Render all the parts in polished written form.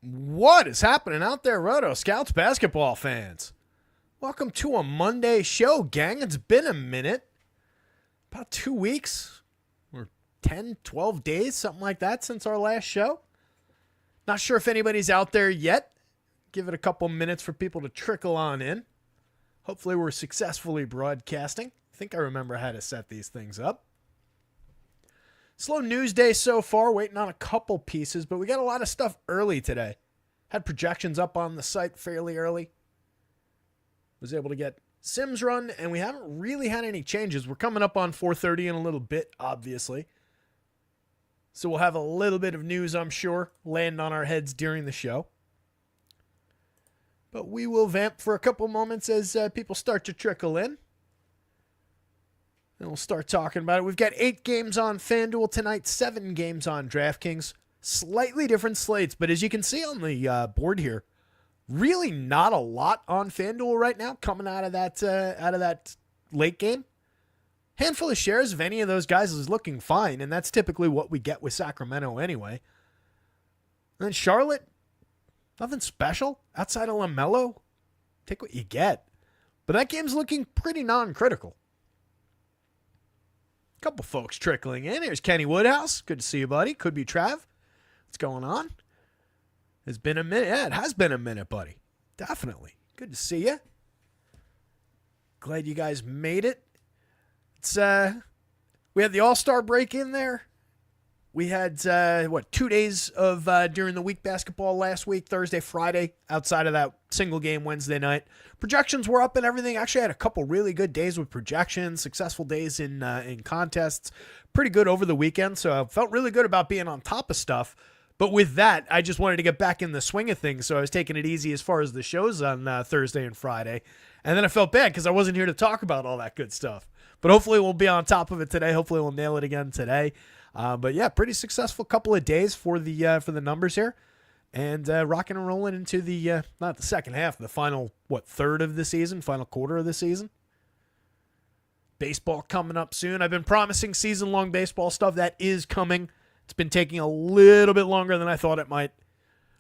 What is happening out there, Roto Scouts basketball fans? Welcome to a Monday show, gang. It's been a minute. About 2 weeks or 10, 12 days, something like that since our last show. Not sure if anybody's out there yet. Give it a couple minutes for people to trickle on in. Hopefully we're successfully broadcasting. I think I remember how to set these things up. Slow news day so far, waiting on a couple pieces, but we got a lot of stuff early today. Had projections up on the site fairly early. Was able to get Sims run, and we haven't really had any changes. We're coming up on 4:30 in a little bit, obviously. So we'll have a little bit of news, I'm sure, land on our heads during the show. But we will vamp for a couple moments as people start to trickle in. And we'll start talking about it. We've got 8 games on FanDuel tonight, 7 games on DraftKings. Slightly different slates, but as you can see on the board here, really not a lot on FanDuel right now coming out of that late game. Handful of shares of any of those guys is looking fine, and that's typically what we get with Sacramento anyway. And then Charlotte, nothing special outside of LaMelo. Take what you get. But that game's looking pretty non-critical. Couple folks trickling in. Here's Kenny Woodhouse. Good to see you, buddy. Could be Trav. What's going on? It's been a minute. Yeah, it has been a minute, buddy. Definitely. Good to see you. Glad you guys made it. It's we had the All-Star break in there. We had 2 days of during the week basketball last week, Thursday, Friday, outside of that single game Wednesday night. Projections were up and everything. Actually had a couple really good days with projections, successful days in contests. Pretty good over the weekend, so I felt really good about being on top of stuff. But with that, I just wanted to get back in the swing of things, so I was taking it easy as far as the shows on Thursday and Friday. And then I felt bad because I wasn't here to talk about all that good stuff. But hopefully we'll be on top of it today. Hopefully we'll nail it again today. But yeah, pretty successful couple of days for the numbers here. And rocking and rolling into the, not the second half, the final, third of the season, final quarter of the season. Baseball coming up soon. I've been promising season-long baseball stuff. That is coming. It's been taking a little bit longer than I thought it might.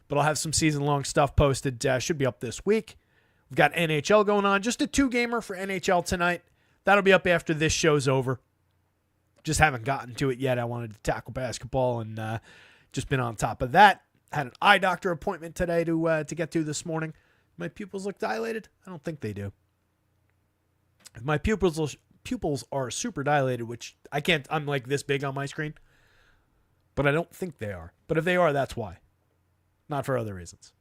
But I'll have some season-long stuff posted. Should be up this week. We've got NHL going on. Just a 2-gamer for NHL tonight. That'll be up after this show's over. Just haven't gotten to it yet. I wanted to tackle basketball and just been on top of that. Had an eye doctor appointment today to get to this morning. My pupils look dilated? I don't think they do. If my pupils are super dilated, which I can't, I'm like this big on my screen, but I don't think they are. But if they are, that's why. Not for other reasons.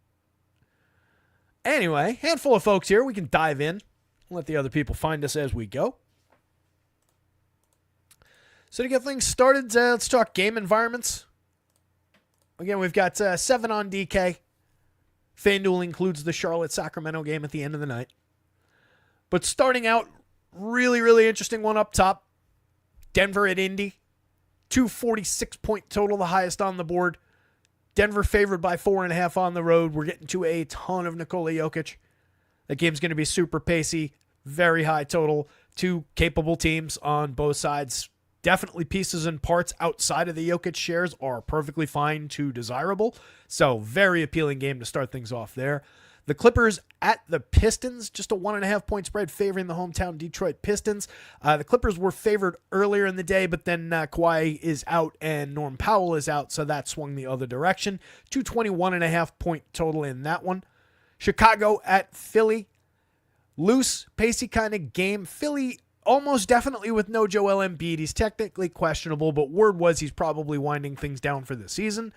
Anyway, handful of folks here. We can dive in. Let the other people find us as we go. So to get things started, let's talk game environments. Again, we've got 7 on DK. FanDuel includes the Charlotte-Sacramento game at the end of the night. But starting out, really, really interesting one up top. Denver at Indy. 246-point total, the highest on the board. Denver favored by 4.5 on the road. We're getting to a ton of Nikola Jokic. That game's going to be super pacey. Very high total. 2 capable teams on both sides. Definitely pieces and parts outside of the Jokic shares are perfectly fine to desirable. So very appealing game to start things off there. The Clippers at the Pistons, just a 1.5-point spread favoring the hometown Detroit Pistons. The Clippers were favored earlier in the day, but then Kawhi is out and Norm Powell is out, so that swung the other direction. 221.5-point total in that one. Chicago at Philly. Loose, pacey kind of game. Philly almost definitely with no Joel Embiid. He's technically questionable, but word was he's probably winding things down for the season.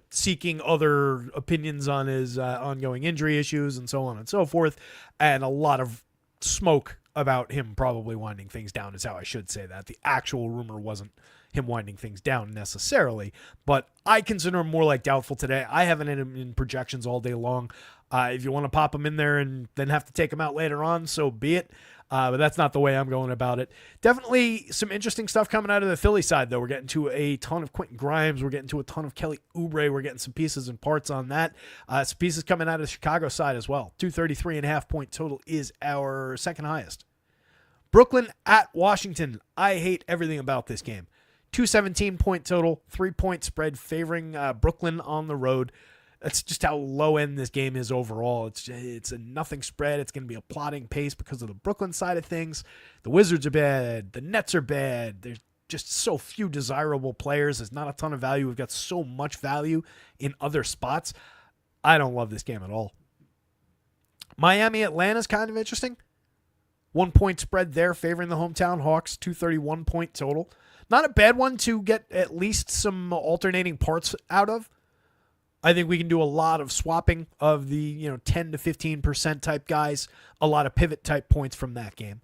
Seeking other opinions on his ongoing injury issues and so on and so forth. And a lot of smoke about him probably winding things down is how I should say that. The actual rumor wasn't him winding things down necessarily, but I consider him more like doubtful today. I haven't had him in projections all day long. If you want to pop him in there and then have to take him out later on, so be it. But that's not the way I'm going about it. Definitely some interesting stuff coming out of the Philly side, though. We're getting to a ton of Quentin Grimes. We're getting to a ton of Kelly Oubre. We're getting some pieces and parts on that. Some pieces coming out of the Chicago side as well. 233.5-point total is our second highest. Brooklyn at Washington. I hate everything about this game. 217 point total, 3-point spread favoring Brooklyn on the road. That's just how low end this game is overall. It's a nothing spread. It's going to be a plodding pace because of the Brooklyn side of things. The Wizards are bad. The Nets are bad. There's just so few desirable players. There's not a ton of value. We've got so much value in other spots. I don't love this game at all. Miami Atlanta is kind of interesting. 1-point spread there favoring the hometown Hawks. 231 point total. Not a bad one to get at least some alternating parts out of. I think we can do a lot of swapping of the 10 to 15% type guys. A lot of pivot type points from that game.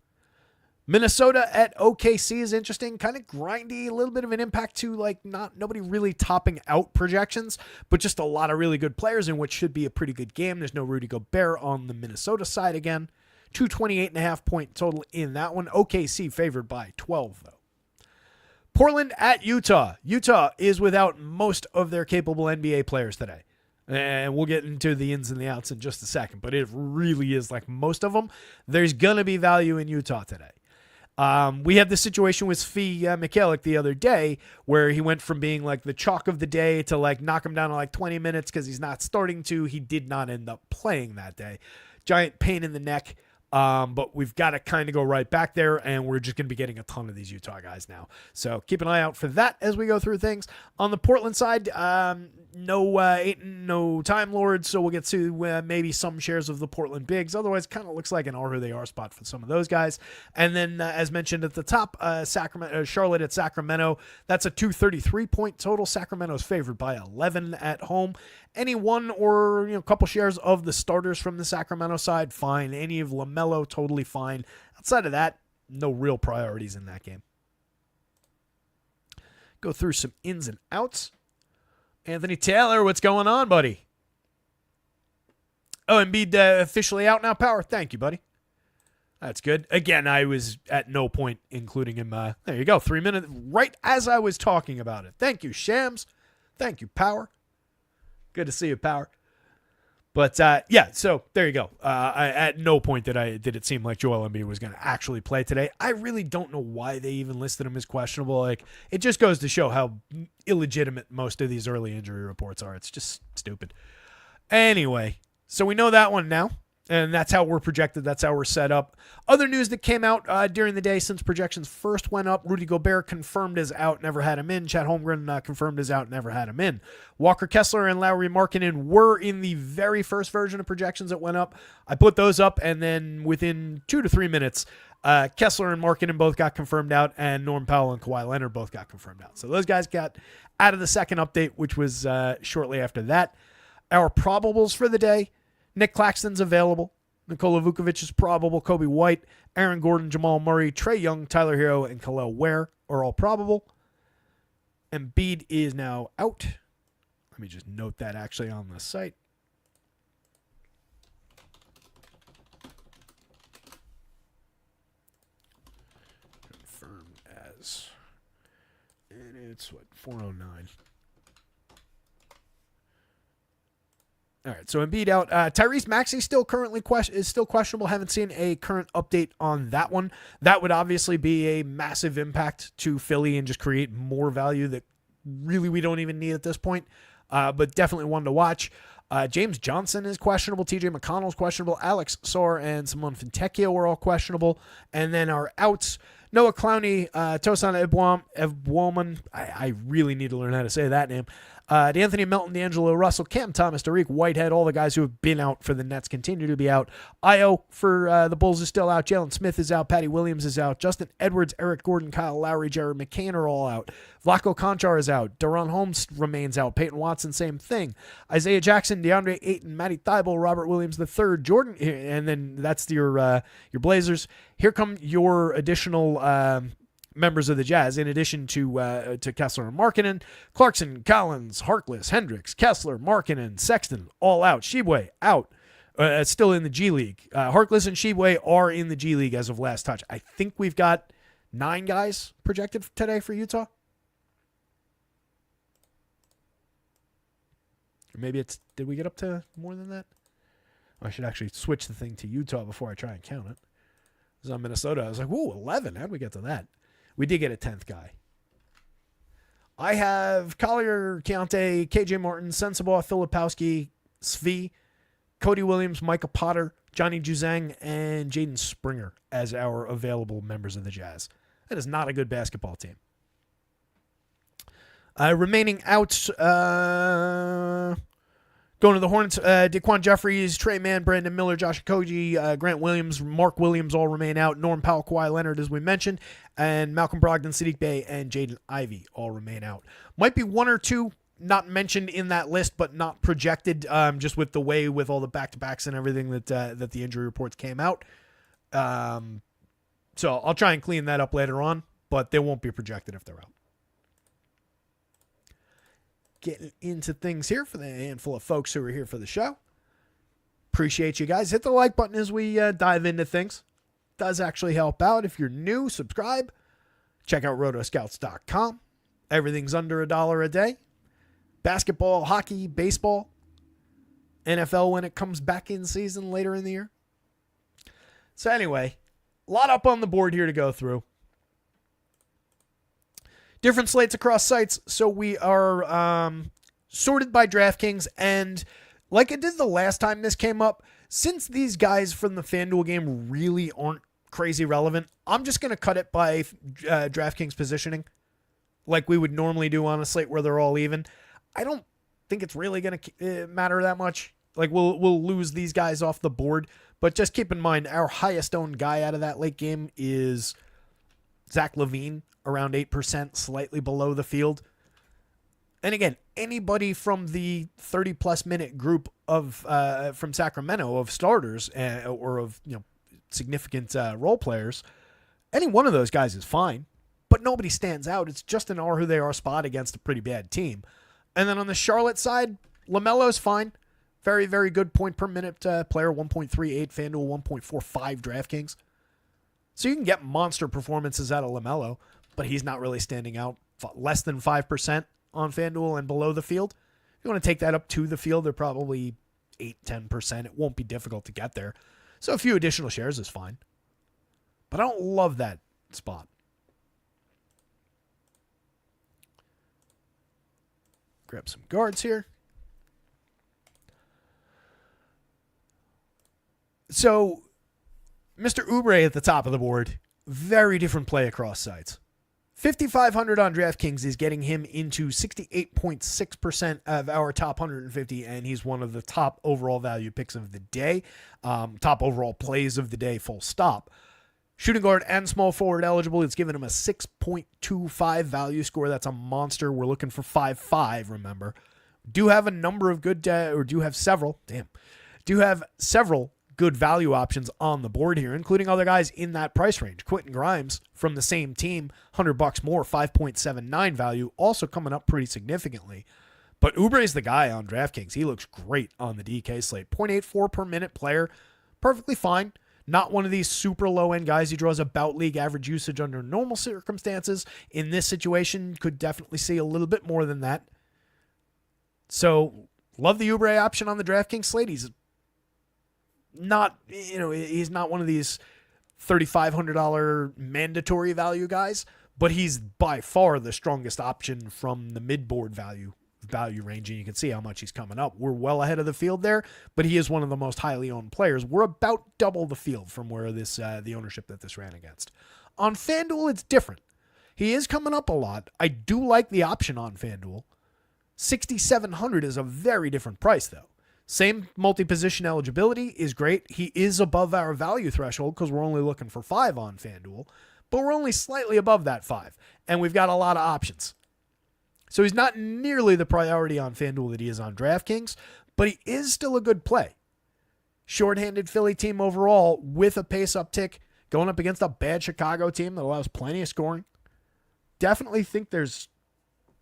Minnesota at OKC is interesting. Kind of grindy, a little bit of an impact to nobody really topping out projections, but just a lot of really good players in what should be a pretty good game. There's no Rudy Gobert on the Minnesota side again. 228.5 point total in that one. OKC favored by 12 though. Portland at Utah. Utah is without most of their capable NBA players today. And we'll get into the ins and the outs in just a second, but it really is like most of them. There's going to be value in Utah today. We had this situation with Svi Mikhailiuk the other day where he went from being like the chalk of the day to knock him down to 20 minutes because he's not starting to. He did not end up playing that day. Giant pain in the neck. But we've got to kind of go right back there, and we're just going to be getting a ton of these Utah guys now. So keep an eye out for that as we go through things. On the Portland side, no Time Lords, so we'll get to maybe some shares of the Portland Bigs. Otherwise, kind of looks like an are who they are spot for some of those guys. And then, as mentioned at the top, Charlotte at Sacramento. That's a 233 point total. Sacramento's favored by 11 at home. Any one or a couple shares of the starters from the Sacramento side, fine. Any of LaMelo, totally fine. Outside of that, no real priorities in that game. Go through some ins and outs. Anthony Taylor, what's going on, buddy? Oh, Embiid officially out now, Power. Thank you, buddy. That's good. Again, I was at no point including him. There you go. 3 minutes right as I was talking about it. Thank you, Shams. Thank you, Power. Good to see you, Power. But, so there you go. At no point did it seem like Joel Embiid was going to actually play today. I really don't know why they even listed him as questionable. It just goes to show how illegitimate most of these early injury reports are. It's just stupid. Anyway, so we know that one now. And that's how we're projected. That's how we're set up. Other news that came out during the day since projections first went up. Rudy Gobert confirmed as out, never had him in. Chet Holmgren confirmed as out, never had him in. Walker Kessler and Lauri Markkanen were in the very first version of projections that went up. I put those up, and then within 2 to 3 minutes, Kessler and Markkanen both got confirmed out, and Norm Powell and Kawhi Leonard both got confirmed out. So those guys got out of the second update, which was shortly after that. Our probables for the day. Nick Claxton's available. Nikola Vukovic is probable. Kobe White, Aaron Gordon, Jamal Murray, Trae Young, Tyler Hero, and Khalil Ware are all probable. Embiid is now out. Let me just note that actually on the site. Confirmed as. And it's 409. All right, so Embiid out. Tyrese Maxey still currently is still questionable. Haven't seen a current update on that one. That would obviously be a massive impact to Philly and just create more value that really we don't even need at this point. But definitely one to watch. James Johnson is questionable. TJ McConnell is questionable. Alex Soar and Simone Fontecchio were all questionable. And then our outs, Noah Clowney, Tosan Ebwoman. I really need to learn how to say that name. D'Anthony Melton, D'Angelo Russell, Cam Thomas, Tariq Whitehead, all the guys who have been out for the Nets continue to be out. Io for the Bulls is still out. Jalen Smith is out. Patty Williams is out. Justin Edwards, Eric Gordon, Kyle Lowry, Jared McCain are all out. Vlaco Conchar is out. Daron Holmes remains out. Peyton Watson, same thing. Isaiah Jackson, DeAndre Ayton, Matty Thybulle, Robert Williams III, Jordan, and then that's your Blazers. Here come your additional members of the Jazz, in addition to Kessler and Markkanen. Clarkson, Collins, Harkless, Hendricks, Kessler, Markkanen, Sexton, all out. Shibwe, out. Still in the G League. Harkless and Shibwe are in the G League as of last touch. I think we've got 9 guys projected today for Utah. Or maybe did we get up to more than that? I should actually switch the thing to Utah before I try and count it. It was on Minnesota. I was like, whoa, 11. How'd we get to that? We did get a 10th guy. I have Collier, Keontae, KJ Martin, Sensabaugh, Filipowski, Svi, Cody Williams, Micah Potter, Johnny Juzang, and Jaden Springer as our available members of the Jazz. That is not a good basketball team. Remaining outs, going to the Hornets, Daquan Jeffries, Trey Mann, Brandon Miller, Josh Okogie, Grant Williams, Mark Williams all remain out. Norm Powell, Kawhi Leonard, as we mentioned, and Malcolm Brogdon, Sadiq Bey, and Jaden Ivey all remain out. Might be one or two not mentioned in that list, but not projected, just with the way with all the back-to-backs and everything that the injury reports came out. So I'll try and clean that up later on, but they won't be projected if they're out. Getting into things here for the handful of folks who are here for the show. Appreciate you guys. Hit the like button as we dive into things. Does actually help out. If you're new, subscribe. Check out rotoscouts.com. Everything's under $1 a day. Basketball, hockey, baseball, NFL when it comes back in season later in the year. So anyway, a lot up on the board here to go through. Different slates across sites, so we are sorted by DraftKings, and like I did the last time this came up, since these guys from the FanDuel game really aren't crazy relevant, I'm just going to cut it by DraftKings positioning, like we would normally do on a slate where they're all even. I don't think it's really going to matter that much. Like we'll lose these guys off the board, but just keep in mind our highest owned guy out of that late game is Zach LaVine. Around 8%, slightly below the field. And again, anybody from the 30-plus minute group of from Sacramento of starters or of significant role players, any one of those guys is fine, but nobody stands out. It's just an are who they are spot against a pretty bad team. And then on the Charlotte side, LaMelo's fine. Very, very good point per minute player, 1.38, FanDuel 1.45 DraftKings. So you can get monster performances out of LaMelo, but he's not really standing out. Less than 5% on FanDuel and below the field. If you want to take that up to the field, they're probably 8-10%. It won't be difficult to get there. So a few additional shares is fine. But I don't love that spot. Grab some guards here. So Mr. Oubre at the top of the board. Very different play across sites. 5,500 on DraftKings is getting him into 68.6% of our top 150, and he's one of the top overall value picks of the day. Top overall plays of the day, full stop. Shooting guard and small forward eligible. It's given him a 6.25 value score. That's a monster. We're looking for 5.5, remember. Do have a number of good, do have several good value options on the board here, including other guys in that price range. Quentin Grimes from the same team, $100 more, 5.79 value, also coming up pretty significantly. But Oubre's the guy on DraftKings. He looks great on the DK slate. 0.84 per minute player, perfectly fine. Not one of these super low-end guys. He draws about league average usage under normal circumstances. In this situation, could definitely see a little bit more than that. So, love the Oubre option on the DraftKings slate. He's not one of these $3,500 mandatory value guys, but he's by far the strongest option from the mid-board value range, and you can see how much he's coming up. We're well ahead of the field there, but he is one of the most highly owned players. We're about double the field from where the ownership that this ran against. On FanDuel, it's different. He is coming up a lot. I do like the option on FanDuel. $6,700 is a very different price, though. Same multi-position eligibility is great. He is above our value threshold because we're only looking for 5 on FanDuel, but we're only slightly above that 5, and we've got a lot of options. So he's not nearly the priority on FanDuel that he is on DraftKings, but he is still a good play. Shorthanded Philly team overall with a pace uptick, going up against a bad Chicago team that allows plenty of scoring. Definitely think there's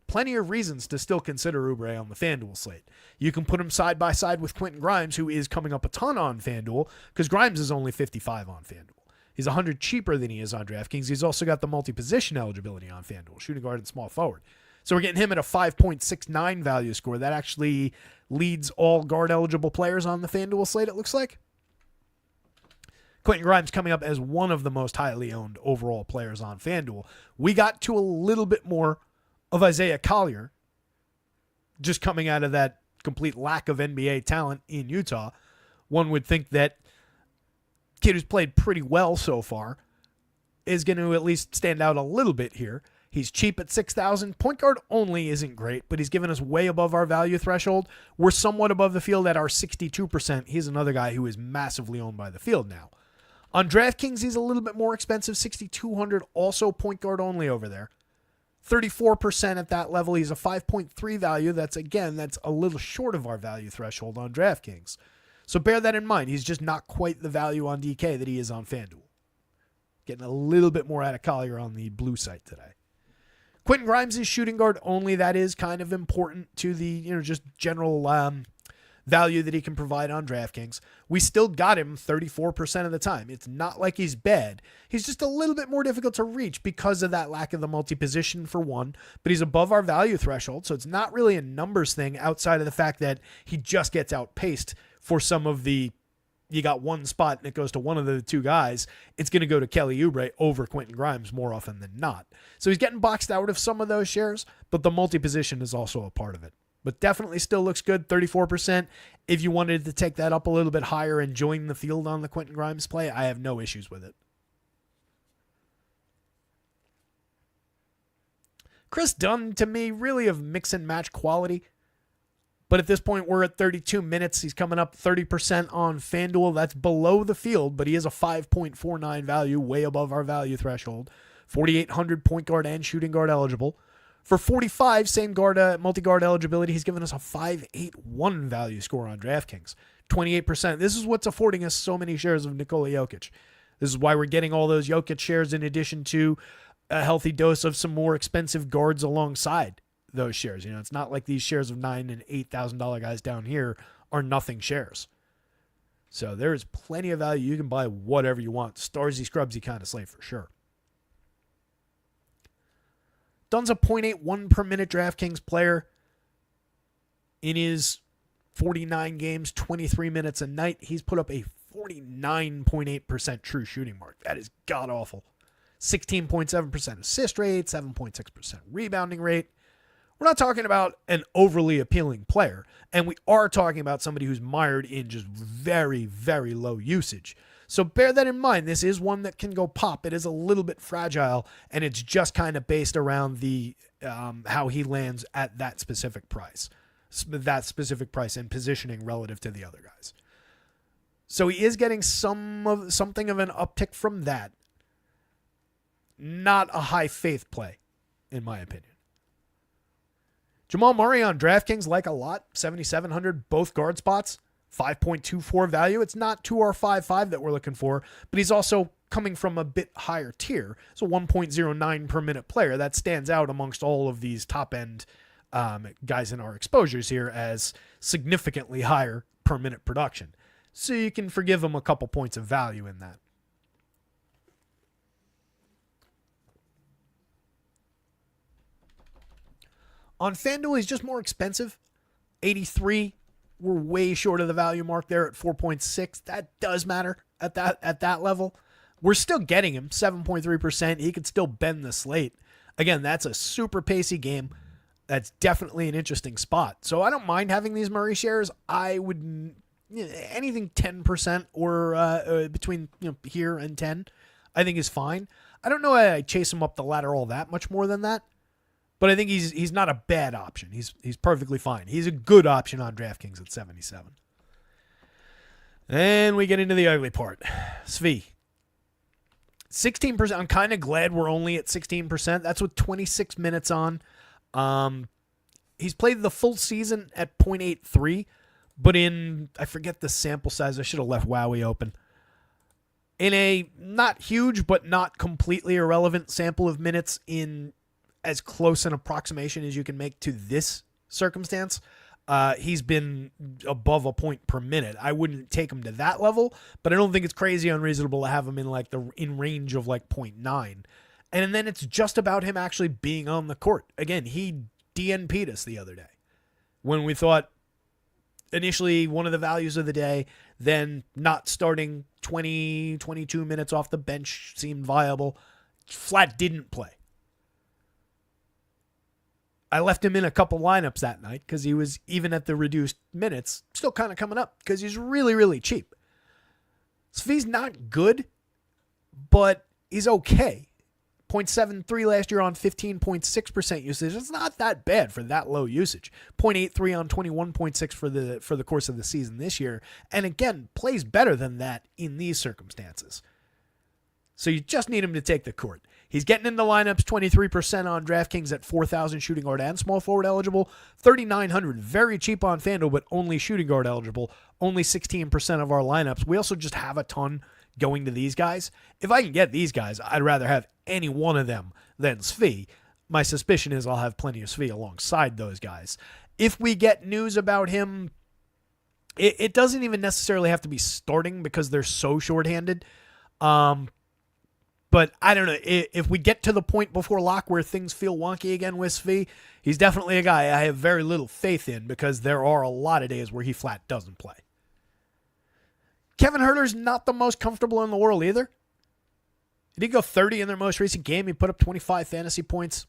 plenty of reasons to still consider Oubre on the FanDuel slate. You can put him side by side with Quentin Grimes, who is coming up a ton on FanDuel, because Grimes is only 55 on FanDuel. He's 100 cheaper than he is on DraftKings. He's also got the multi-position eligibility on FanDuel, shooting guard and small forward. So we're getting him at a 5.69 value score. That actually leads all guard-eligible players on the FanDuel slate, it looks like. Quentin Grimes coming up as one of the most highly owned overall players on FanDuel. We got to a little bit more of Isaiah Collier, just coming out of that complete lack of NBA talent in Utah, one would think that kid who's played pretty well so far is going to at least stand out a little bit here. He's cheap at $6,000. Point guard only isn't great, but he's given us way above our value threshold. We're somewhat above the field at our 62%. He's another guy who is massively owned by the field now. On DraftKings, he's a little bit more expensive, $6,200, also point guard only over there. 34% at that level. He's a 5.3 value. That's a little short of our value threshold on DraftKings. So bear that in mind. He's just not quite the value on DK that he is on FanDuel. Getting a little bit more out of Collier on the blue site today. Quentin Grimes is shooting guard only. That is kind of important to the just general value that he can provide on DraftKings. We still got him 34% of the time. It's not like he's bad. He's just a little bit more difficult to reach because of that lack of the multi-position for one, but he's above our value threshold, so it's not really a numbers thing outside of the fact that he just gets outpaced for some of the, you got one spot and it goes to one of the two guys, it's going to go to Kelly Oubre over Quentin Grimes more often than not. So he's getting boxed out of some of those shares, but the multi-position is also a part of it. But definitely still looks good, 34%. If you wanted to take that up a little bit higher and join the field on the Quentin Grimes play, I have no issues with it. Chris Dunn, to me, really of mix and match quality. But at this point, we're at 32 minutes. He's coming up 30% on FanDuel. That's below the field, but he is a 5.49 value, way above our value threshold. 4,800 point guard and shooting guard eligible. For 45, same guard, multi-guard eligibility, he's given us a 5.81 value score on DraftKings. 28%. This is what's affording us so many shares of Nikola Jokic. This is why we're getting all those Jokic shares in addition to a healthy dose of some more expensive guards alongside those shares. It's not like these shares of $9,000 and $8,000 guys down here are nothing shares. So there is plenty of value. You can buy whatever you want. Starsy, Scrubsy kind of slate for sure. Dunn's a 0.81 per minute DraftKings player. In his 49 games, 23 minutes a night, he's put up a 49.8% true shooting mark. That is god-awful. 16.7% assist rate, 7.6% rebounding rate. We're not talking about an overly appealing player, and we are talking about somebody who's mired in just very, very low usage. So bear that in mind. This is one that can go pop. It is a little bit fragile, and it's just kind of based around the how he lands at that specific price and positioning relative to the other guys. So he is getting something of an uptick from that. Not a high faith play, in my opinion. Jamal Murray on DraftKings, like a lot, 7,700, both guard spots. 5.24 value. It's not 2R55 that we're looking for, but he's also coming from a bit higher tier. So 1.09 per minute player. That stands out amongst all of these top end guys in our exposures here as significantly higher per minute production. So you can forgive him a couple points of value in that. On FanDuel, he's just more expensive. 83. We're way short of the value mark there at 4.6. That does matter at that level. We're still getting him 7.3%. He could still bend the slate. Again, that's a super pacey game. That's definitely an interesting spot. So I don't mind having these Murray shares. I would anything 10% or between here and 10, I think is fine. I don't know why I chase him up the ladder all that much more than that. But I think he's not a bad option. He's perfectly fine. He's a good option on DraftKings at 77. And we get into the ugly part. Svi. 16%. I'm kind of glad we're only at 16%. That's with 26 minutes on. He's played the full season at 0.83, but I forget the sample size. I should have left Wowie open. In a not huge, but not completely irrelevant sample of minutes in as close an approximation as you can make to this circumstance, he's been above a point per minute. I wouldn't take him to that level, but I don't think it's crazy unreasonable to have him in range of 0.9. And then it's just about him actually being on the court. Again, he DNP'd us the other day when we thought initially one of the values of the day, then not starting 20, 22 minutes off the bench seemed viable. Flat didn't play. I left him in a couple lineups that night because he was, even at the reduced minutes, still kind of coming up because he's really, really cheap. Svi's not good, but he's okay. 0.73 last year on 15.6% usage. It's not that bad for that low usage. 0.83 on 21.6 for the course of the season this year. And again, plays better than that in these circumstances. So you just need him to take the court. He's getting into lineups, 23% on DraftKings at 4,000 shooting guard and small forward eligible, 3,900 very cheap on FanDuel, but only shooting guard eligible, only 16% of our lineups. We also just have a ton going to these guys. If I can get these guys, I'd rather have any one of them than Svi. My suspicion is I'll have plenty of Svi alongside those guys. If we get news about him, it doesn't even necessarily have to be starting because they're so shorthanded. But I don't know, if we get to the point before lock where things feel wonky again with Svi, he's definitely a guy I have very little faith in because there are a lot of days where he flat doesn't play. Kevin Huerter's not the most comfortable in the world either. He did go 30 in their most recent game. He put up 25 fantasy points,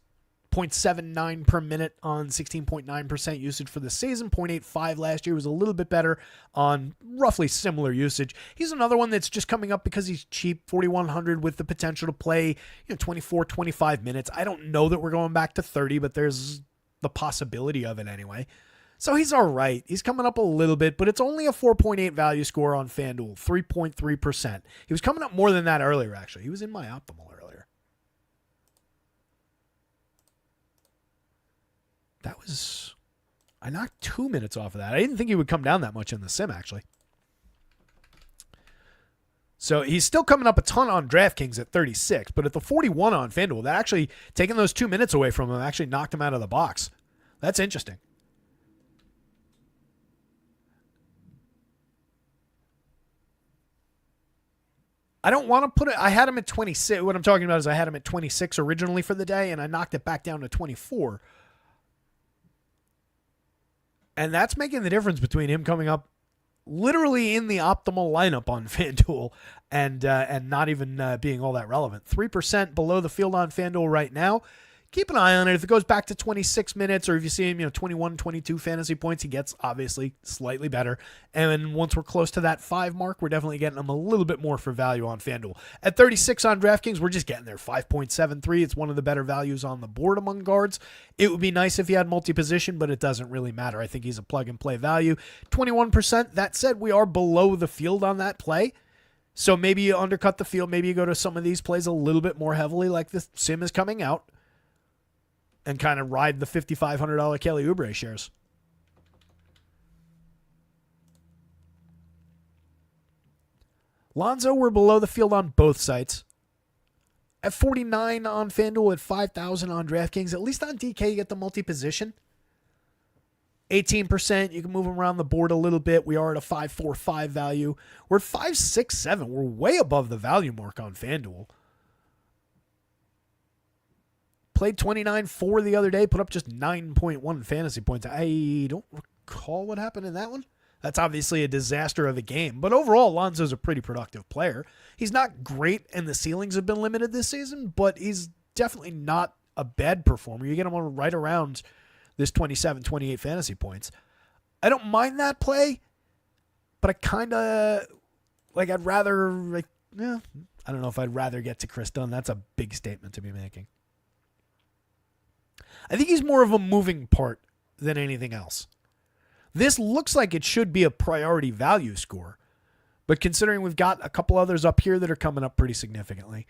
0.79 per minute on 16.9% usage for the season. 0.85 last year was a little bit better on roughly similar usage. He's another one that's just coming up because he's cheap, 4,100 with the potential to play 24, 25 minutes. I don't know that we're going back to 30, but there's the possibility of it anyway. So he's all right. He's coming up a little bit, but it's only a 4.8 value score on FanDuel, 3.3%. He was coming up more than that earlier, actually. He was in my optimal earlier. I knocked 2 minutes off of that. I didn't think he would come down that much in the sim, actually. So he's still coming up a ton on DraftKings at 36, but at the 41 on FanDuel, that actually, taking those 2 minutes away from him, actually knocked him out of the box. That's interesting. I don't want to put it, I had him at 26. What I'm talking about is I had him at 26 originally for the day, and I knocked it back down to 24. And that's making the difference between him coming up literally in the optimal lineup on FanDuel and not even being all that relevant. 3% below the field on FanDuel right now. Keep an eye on it. If it goes back to 26 minutes or if you see him, 21, 22 fantasy points, he gets obviously slightly better. And then once we're close to that 5 mark, we're definitely getting him a little bit more for value on FanDuel. At 36 on DraftKings, we're just getting there. 5.73. It's one of the better values on the board among guards. It would be nice if he had multi-position, but it doesn't really matter. I think he's a plug-and-play value. 21%. That said, we are below the field on that play. So maybe you undercut the field. Maybe you go to some of these plays a little bit more heavily like the sim is coming out. And kind of ride the $5,500 Kelly Oubre shares. Lonzo, we're below the field on both sites. At 49 on FanDuel, at 5,000 on DraftKings. At least on DK, you get the multi-position. 18%. You can move them around the board a little bit. We are at a 5.45 value. We're at 5.67. We're way above the value mark on FanDuel. Played 29-4 the other day, put up just 9.1 fantasy points. I don't recall what happened in that one. That's obviously a disaster of a game. But overall, Lonzo's a pretty productive player. He's not great, and the ceilings have been limited this season, but he's definitely not a bad performer. You get him right around this 27, 28 fantasy points. I don't mind that play, but I kind of, I'd rather, I don't know if I'd rather get to Chris Dunn. That's a big statement to be making. I think he's more of a moving part than anything else. This looks like it should be a priority value score, but considering we've got a couple others up here that are coming up pretty significantly,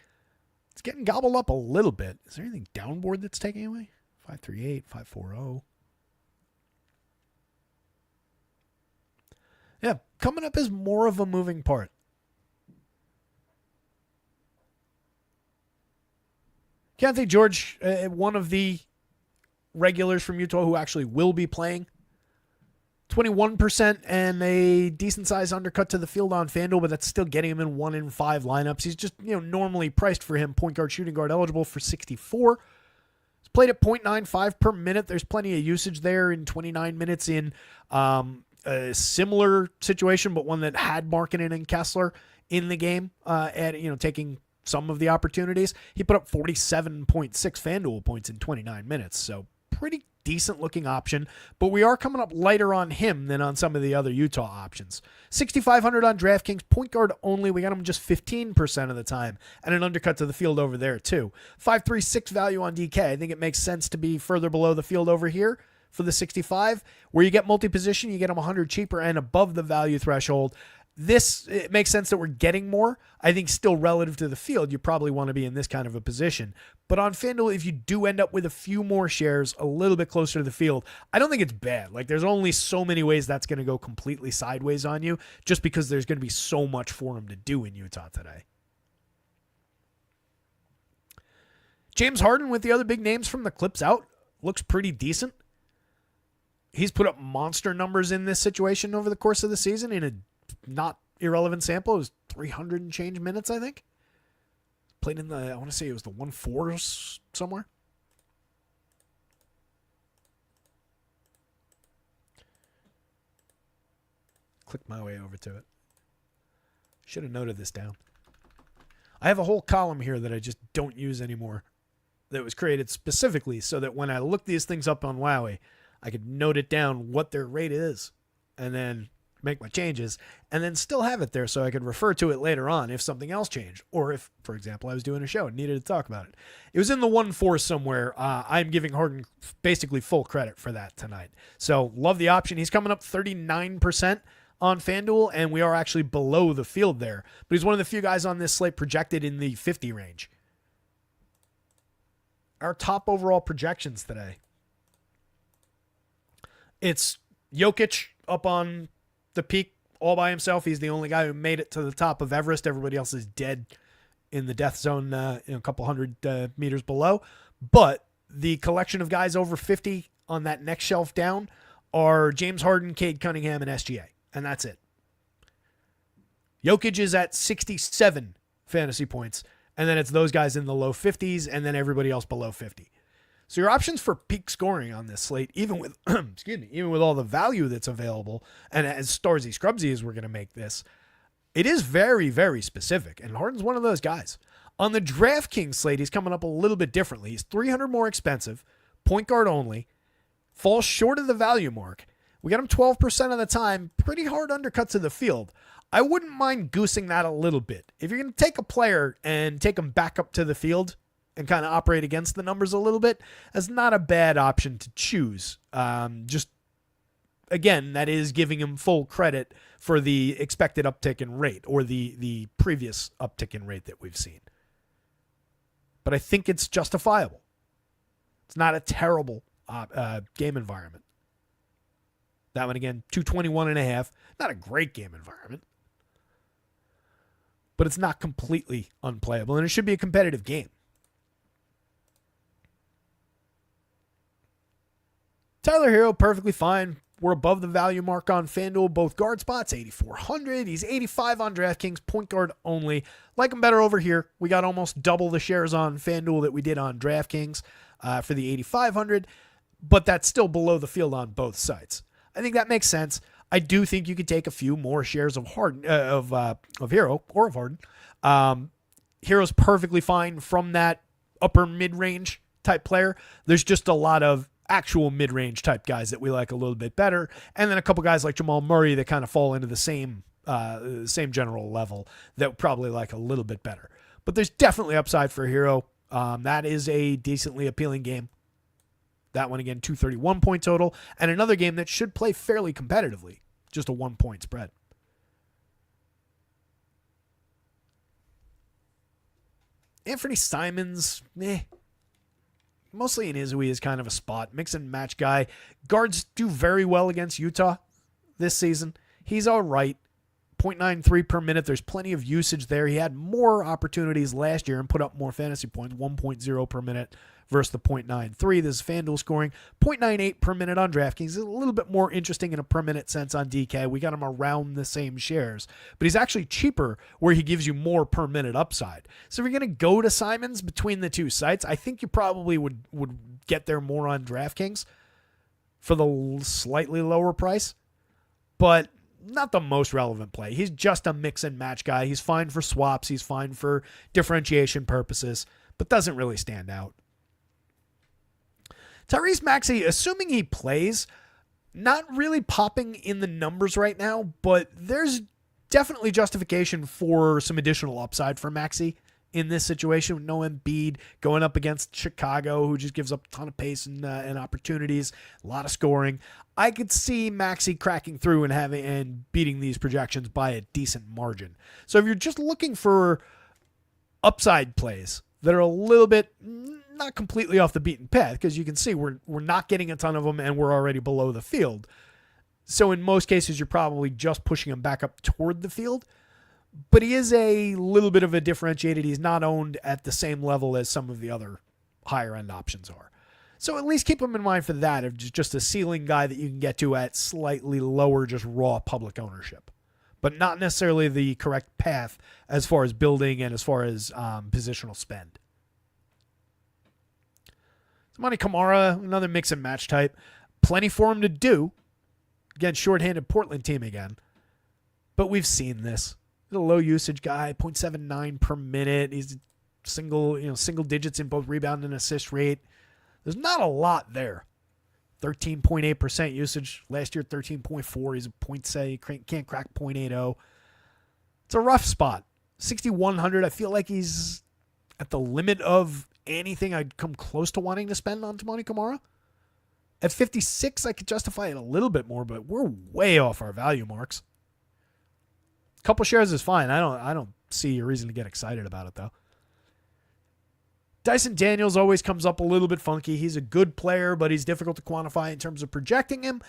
it's getting gobbled up a little bit. Is there anything downboard that's taking away? 538, 540. Yeah, coming up is more of a moving part. Keontae George, one of the regulars from Utah who actually will be playing. 21% and a decent size undercut to the field on FanDuel, but that's still getting him in 1 in 5 lineups. He's just, normally priced for him, point guard, shooting guard eligible for 64. He's played at 0.95 per minute. There's plenty of usage there in 29 minutes in a similar situation, but one that had Markkanen and Kessler in the game, taking some of the opportunities. He put up 47.6 FanDuel points in 29 minutes, so pretty decent looking option, but we are coming up lighter on him than on some of the other Utah options. 6,500 on DraftKings, point guard only. We got him just 15% of the time, and an undercut to the field over there too. 5.36 value on DK. I think it makes sense to be further below the field over here for the 65. Where you get multi-position, you get him 100 cheaper and above the value threshold. It makes sense that we're getting more. I think still relative to the field, you probably want to be in this kind of a position. But on FanDuel, if you do end up with a few more shares a little bit closer to the field, I don't think it's bad. Like, there's only so many ways that's going to go completely sideways on you, just because there's going to be so much for him to do in Utah today. James Harden, with the other big names from the Clips out, looks pretty decent. He's put up monster numbers in this situation over the course of the season in a not irrelevant sample. It was 300 and change minutes, I think. Played in I want to say it was the 1-4 somewhere. Click my way over to it. Should have noted this down. I have a whole column here that I just don't use anymore that was created specifically so that when I look these things up on Wowie, I could note it down what their rate is and then make my changes and then still have it there so I could refer to it later on if something else changed, or if, for example, I was doing a show and needed to talk about it. It was in the 1-4 somewhere. I'm giving Harden basically full credit for that tonight. So love the option. He's coming up 39% on FanDuel, and we are actually below the field there. But he's one of the few guys on this slate projected in the 50 range. Our top overall projections today. It's Jokic up on the peak all by himself. He's the only guy who made it to the top of Everest. Everybody else is dead in the death zone, a couple hundred meters below. But the collection of guys over 50 on that next shelf down are James Harden, Cade Cunningham, and SGA. And that's it. Jokic is at 67 fantasy points. And then it's those guys in the low 50s and then everybody else below 50. So your options for peak scoring on this slate, even with even with all the value that's available, and as Starsy Scrubsy as we're going to make this, it is very, very specific. And Harden's one of those guys. On the DraftKings slate, he's coming up a little bit differently. He's 300 more expensive, point guard only, falls short of the value mark. We got him 12% of the time, pretty hard undercut to the field. I wouldn't mind goosing that a little bit. If you're going to take a player and take him back up to the field and kind of operate against the numbers a little bit, that's not a bad option to choose. Just, again, that is giving him full credit for the expected uptick in rate, or the previous uptick in rate that we've seen. But I think it's justifiable. It's not a terrible game environment. That one, again, 221.5. Not a great game environment, but it's not completely unplayable, and it should be a competitive game. Tyler Hero, perfectly fine. We're above the value mark on FanDuel, both guard spots, 8,400. He's 85 on DraftKings, point guard only. Like him better over here. We got almost double the shares on FanDuel that we did on DraftKings for the 8,500, but that's still below the field on both sites. I think that makes sense. I do think you could take a few more shares of Harden, of Hero or of Harden. Hero's perfectly fine from that upper mid-range type player. There's just a lot of actual mid-range type guys that we like a little bit better, and then a couple guys like Jamal Murray that kind of fall into the same general level that probably like a little bit better. But there's definitely upside for Hero. That is a decently appealing game. That one, again, 231 point total, and another game that should play fairly competitively, just a 1-point spread. Anthony Simons, mostly in Izui is kind of a spot. Mix and match guy. Guards do very well against Utah this season. He's all right. 0.93 per minute. There's plenty of usage there. He had more opportunities last year and put up more fantasy points, 1.0 per minute versus the 0.93. This is FanDuel scoring. 0.98 per minute on DraftKings. Is a little bit more interesting in a per minute sense on DK. We got him around the same shares, but he's actually cheaper where he gives you more per minute upside. So if you're going to go to Simons between the two sites, I think you probably would get there more on DraftKings for the slightly lower price, but not the most relevant play. He's just a mix and match guy. He's fine for swaps. He's fine for differentiation purposes, but doesn't really stand out. Tyrese Maxey, assuming he plays, not really popping in the numbers right now, but there's definitely justification for some additional upside for Maxey in this situation with no Embiid going up against Chicago, who just gives up a ton of pace and opportunities, a lot of scoring. I could see Maxey cracking through and beating these projections by a decent margin. So if you're just looking for upside plays that are a little bit not completely off the beaten path, because you can see we're not getting a ton of them and we're already below the field. So in most cases, you're probably just pushing him back up toward the field. But he is a little bit of a differentiated. He's not owned at the same level as some of the other higher end options are. So at least keep him in mind for that, of just a ceiling guy that you can get to at slightly lower, just raw public ownership, but not necessarily the correct path as far as building and as far as positional spend. Monty Kamara, another mix and match type. Plenty for him to do. Again, shorthanded Portland team again. But we've seen this. He's a low usage guy, 0.79 per minute. He's single digits in both rebound and assist rate. There's not a lot there. 13.8% usage. Last year, 13.4. He's a point say. Can't crack 0.80. It's a rough spot. 6,100. I feel like he's at the limit of anything I'd come close to wanting to spend on Monty Kamara. At 56, I could justify it a little bit more, but we're way off our value marks. A couple shares is fine. I don't see a reason to get excited about it, though. Dyson Daniels always comes up a little bit funky. He's a good player, but he's difficult to quantify in terms of projecting him.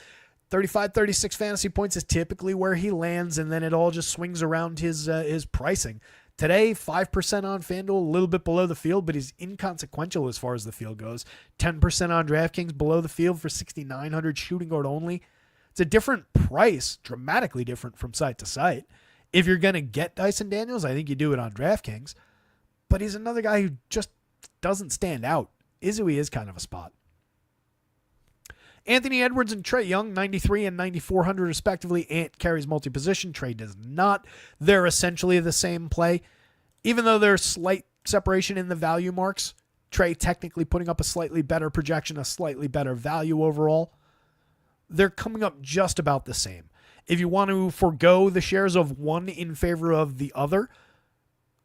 35, 36 fantasy points is typically where he lands, and then it all just swings around his pricing. Today, 5% on FanDuel, a little bit below the field, but he's inconsequential as far as the field goes. 10% on DraftKings below the field for 6,900 shooting guard only. It's a different price, dramatically different from site to site. If you're going to get Dyson Daniels, I think you do it on DraftKings. But he's another guy who just doesn't stand out. Is who he is kind of a spot. Anthony Edwards and Trae Young, 93 and 9,400 respectively. Ant carries multi-position. Trae does not. They're essentially the same play. Even though there's slight separation in the value marks, Trae technically putting up a slightly better projection, a slightly better value overall. They're coming up just about the same. If you want to forego the shares of one in favor of the other,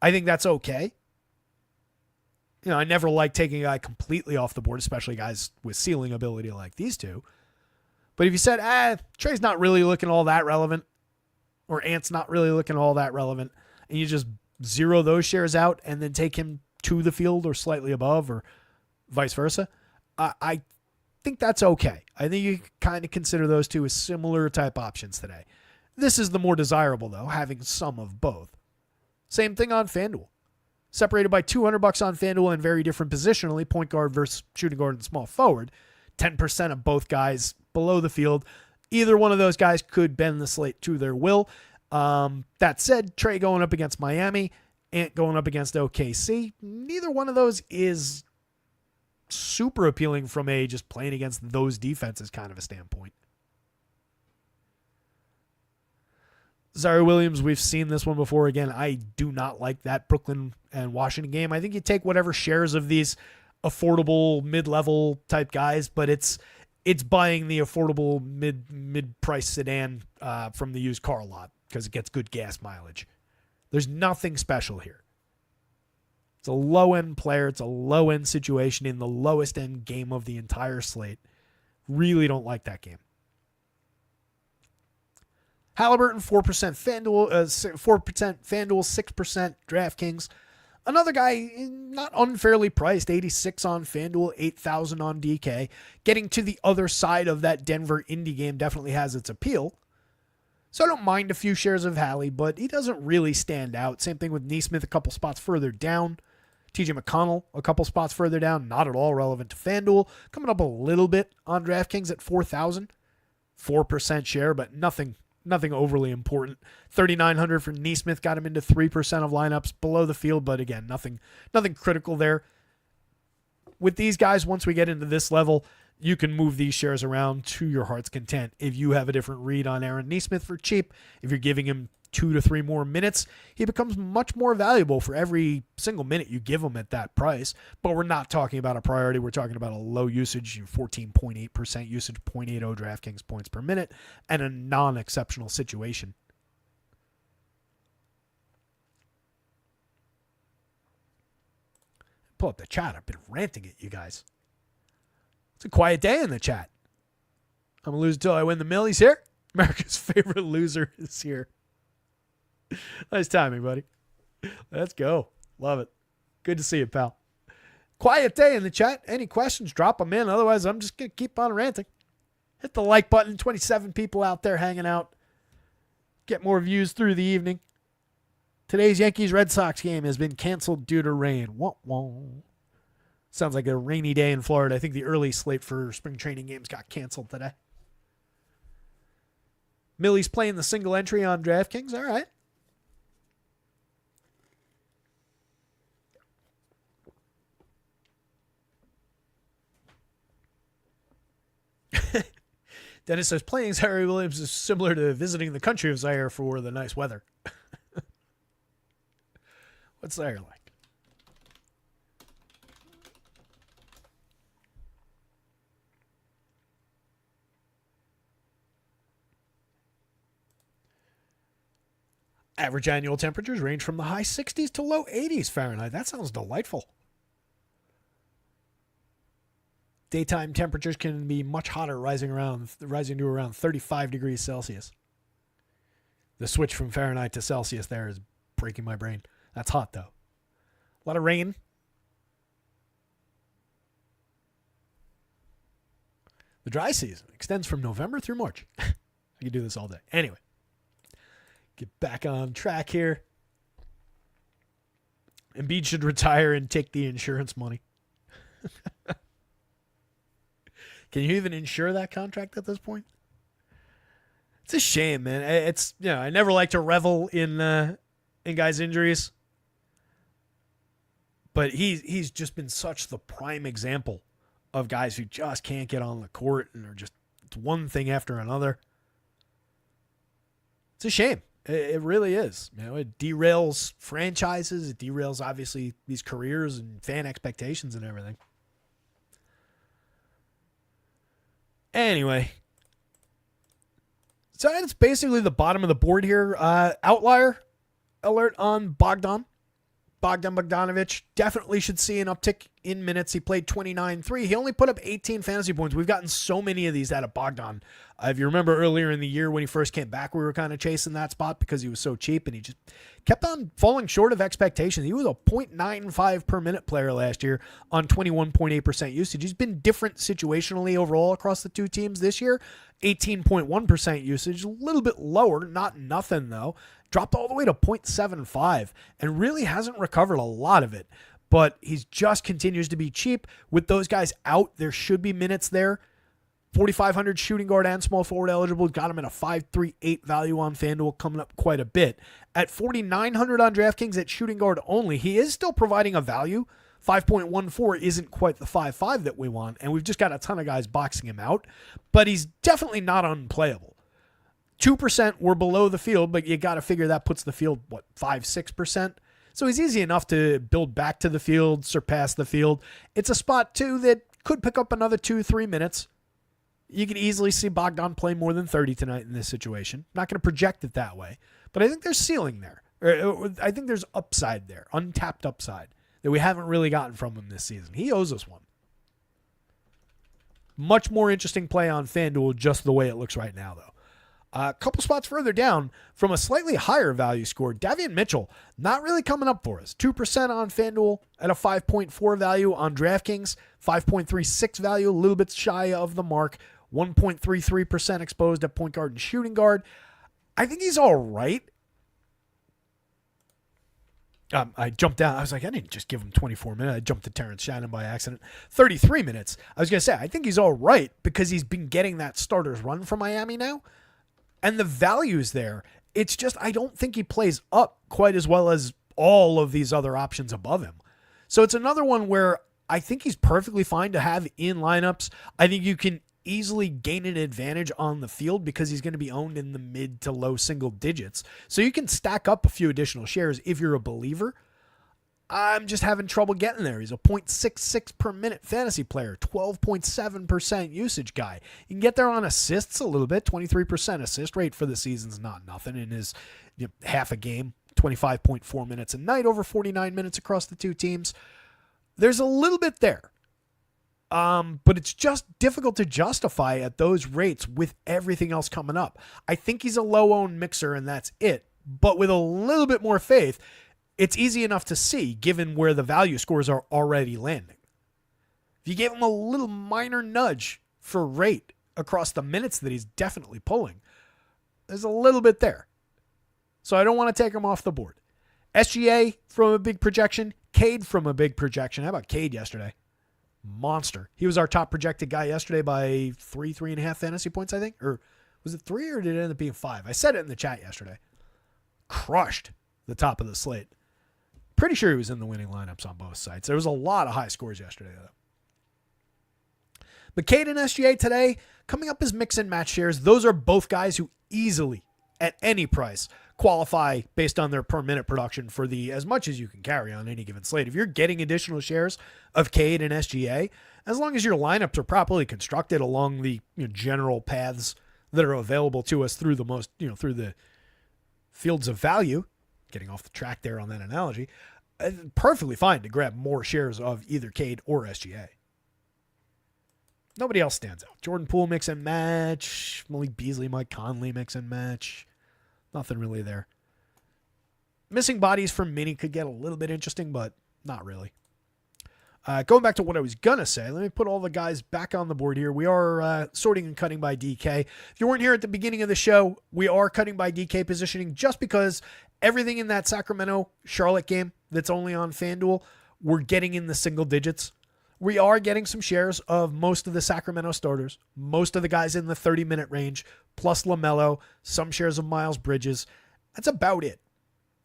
I think that's okay. I never like taking a guy completely off the board, especially guys with ceiling ability like these two. But if you said, Trae's not really looking all that relevant, or Ant's not really looking all that relevant, and you just zero those shares out and then take him to the field or slightly above or vice versa, I think that's okay. I think you can kind of consider those two as similar type options today. This is the more desirable, though, having some of both. Same thing on FanDuel. Separated by $200 on FanDuel and very different positionally, point guard versus shooting guard and small forward. 10% of both guys below the field. Either one of those guys could bend the slate to their will. That said, Trae going up against Miami, Ant going up against OKC. Neither one of those is super appealing from a just playing against those defenses kind of a standpoint. Zaire Williams, we've seen this one before. Again, I do not like that Brooklyn and Washington game. I think you take whatever shares of these affordable mid-level type guys, but it's buying the affordable mid-price sedan from the used car lot because it gets good gas mileage. There's nothing special here. It's a low-end player. It's a low-end situation in the lowest-end game of the entire slate. Really don't like that game. Halliburton, 4% FanDuel, 6% DraftKings. Another guy not unfairly priced, 86 on FanDuel, 8,000 on DK. Getting to the other side of that Denver Indy game definitely has its appeal. So I don't mind a few shares of Hallie, but he doesn't really stand out. Same thing with Neesmith, a couple spots further down. TJ McConnell, a couple spots further down, not at all relevant to FanDuel. Coming up a little bit on DraftKings at 4,000. 4% share, but nothing overly important. 3,900 for Neesmith got him into 3% of lineups below the field, but again, nothing critical there. With these guys, once we get into this level, you can move these shares around to your heart's content. If you have a different read on Aaron Neesmith for cheap, if you're giving him 2 to 3 more minutes, he becomes much more valuable for every single minute you give him at that price. But we're not talking about a priority. We're talking about a low usage, 14.8% usage, 0.80 DraftKings points per minute, and a non-exceptional situation. Pull up the chat. I've been ranting at you guys. It's a quiet day in the chat. I'm going to lose until I win the mill. He's here. America's favorite loser is here. Nice timing, buddy. Let's go. Love it. Good to see you, pal. Quiet day in the chat. Any questions, drop them in. Otherwise, I'm just going to keep on ranting. Hit the like button. 27 people out there hanging out. Get more views through the evening. Today's Yankees-Red Sox game has been canceled due to rain. Wah, wah. Sounds like a rainy day in Florida. I think the early slate for spring training games got canceled today. Millie's playing the single entry on DraftKings. All right. Dennis says, playing Zaire Williams is similar to visiting the country of Zaire for the nice weather. What's Zaire like? Average annual temperatures range from the high 60s to low 80s Fahrenheit. That sounds delightful. Daytime temperatures can be much hotter, rising to around 35 degrees Celsius. The switch from Fahrenheit to Celsius there is breaking my brain. That's hot, though. A lot of rain. The dry season extends from November through March. I could do this all day. Anyway. Get back on track here. Embiid should retire and take the insurance money. Can you even insure that contract at this point? It's a shame, man. It's, you know, I never like to revel in guys' injuries, but he's just been such the prime example of guys who just can't get on the court and are just one thing after another. It's a shame. It really is. You know, it derails franchises. It derails, obviously, these careers and fan expectations and everything. Anyway. So it's basically the bottom of the board here. Outlier alert on Bogdan. Bogdan Bogdanovic definitely should see an uptick in minutes. He played 29-3. He only put up 18 fantasy points. We've gotten so many of these out of Bogdan. If you remember earlier in the year when he first came back, we were kind of chasing that spot because he was so cheap, and he just kept on falling short of expectations. He was a 0.95 per minute player last year on 21.8% usage. He's been different situationally overall across the two teams this year. 18.1% usage, a little bit lower, not nothing though. Dropped all the way to 0.75 and really hasn't recovered a lot of it. But he just continues to be cheap. With those guys out, there should be minutes there. 4,500 shooting guard and small forward eligible. Got him at a 5.38 value on FanDuel, coming up quite a bit. At 4,900 on DraftKings at shooting guard only, he is still providing a value. 5.14 isn't quite the 5.5 that we want, and we've just got a ton of guys boxing him out. But he's definitely not unplayable. 2% were below the field, but you got to figure that puts the field, 5-6%? So he's easy enough to build back to the field, surpass the field. It's a spot, too, that could pick up another 2-3 minutes. You can easily see Bogdan play more than 30 tonight in this situation. Not going to project it that way, but I think there's ceiling there. I think there's upside there, untapped upside, that we haven't really gotten from him this season. He owes us one. Much more interesting play on FanDuel just the way it looks right now, though. A couple spots further down from a slightly higher value score, Davion Mitchell, not really coming up for us. 2% on FanDuel at a 5.4 value on DraftKings, 5.36 value, a little bit shy of the mark, 1.33% exposed at point guard and shooting guard. I think he's all right. I jumped down. I was like, I didn't just give him 24 minutes. I jumped to Terrence Shannon by accident. 33 minutes. I was going to say, I think he's all right because he's been getting that starter's run from Miami now. And the value's there. It's just I don't think he plays up quite as well as all of these other options above him. So it's another one where I think he's perfectly fine to have in lineups. I think you can easily gain an advantage on the field because he's going to be owned in the mid to low single digits. So you can stack up a few additional shares if you're a believer. I'm just having trouble getting there. He's a 0.66 per minute fantasy player, 12.7% usage guy. You can get there on assists a little bit. 23% assist rate for the season's not nothing in his half a game, 25.4 minutes a night over 49 minutes across the two teams. There's a little bit there. But it's just difficult to justify at those rates with everything else coming up. I think he's a low-owned mixer, and that's it. But with a little bit more faith, it's easy enough to see given where the value scores are already landing. If you gave him a little minor nudge for rate across the minutes that he's definitely pulling, there's a little bit there. So I don't want to take him off the board. SGA from a big projection. Cade from a big projection. How about Cade yesterday? Monster. He was our top projected guy yesterday by 3.5 fantasy points, I think. Or was it 3 or did it end up being 5? I said it in the chat yesterday. Crushed the top of the slate. Pretty sure he was in the winning lineups on both sides. There was a lot of high scores yesterday, though. But Cade and SGA today, coming up as mix and match shares. Those are both guys who easily, at any price, qualify based on their per minute production for the as much as you can carry on any given slate. If you're getting additional shares of Cade and SGA, as long as your lineups are properly constructed along the general paths that are available to us through the most, through the fields of value, getting off the track there on that analogy, perfectly fine to grab more shares of either Cade or SGA. Nobody else stands out. Jordan Poole mix and match. Malik Beasley, Mike Conley mix and match. Nothing really there. Missing bodies for Mini could get a little bit interesting, but not really. Going back to what I was going to say, let me put all the guys back on the board here. We are sorting and cutting by DK. If you weren't here at the beginning of the show, we are cutting by DK positioning just because everything in that Sacramento-Charlotte game that's only on FanDuel, we're getting in the single digits. We are getting some shares of most of the Sacramento starters, most of the guys in the 30-minute range, plus LaMelo, some shares of Miles Bridges. That's about it.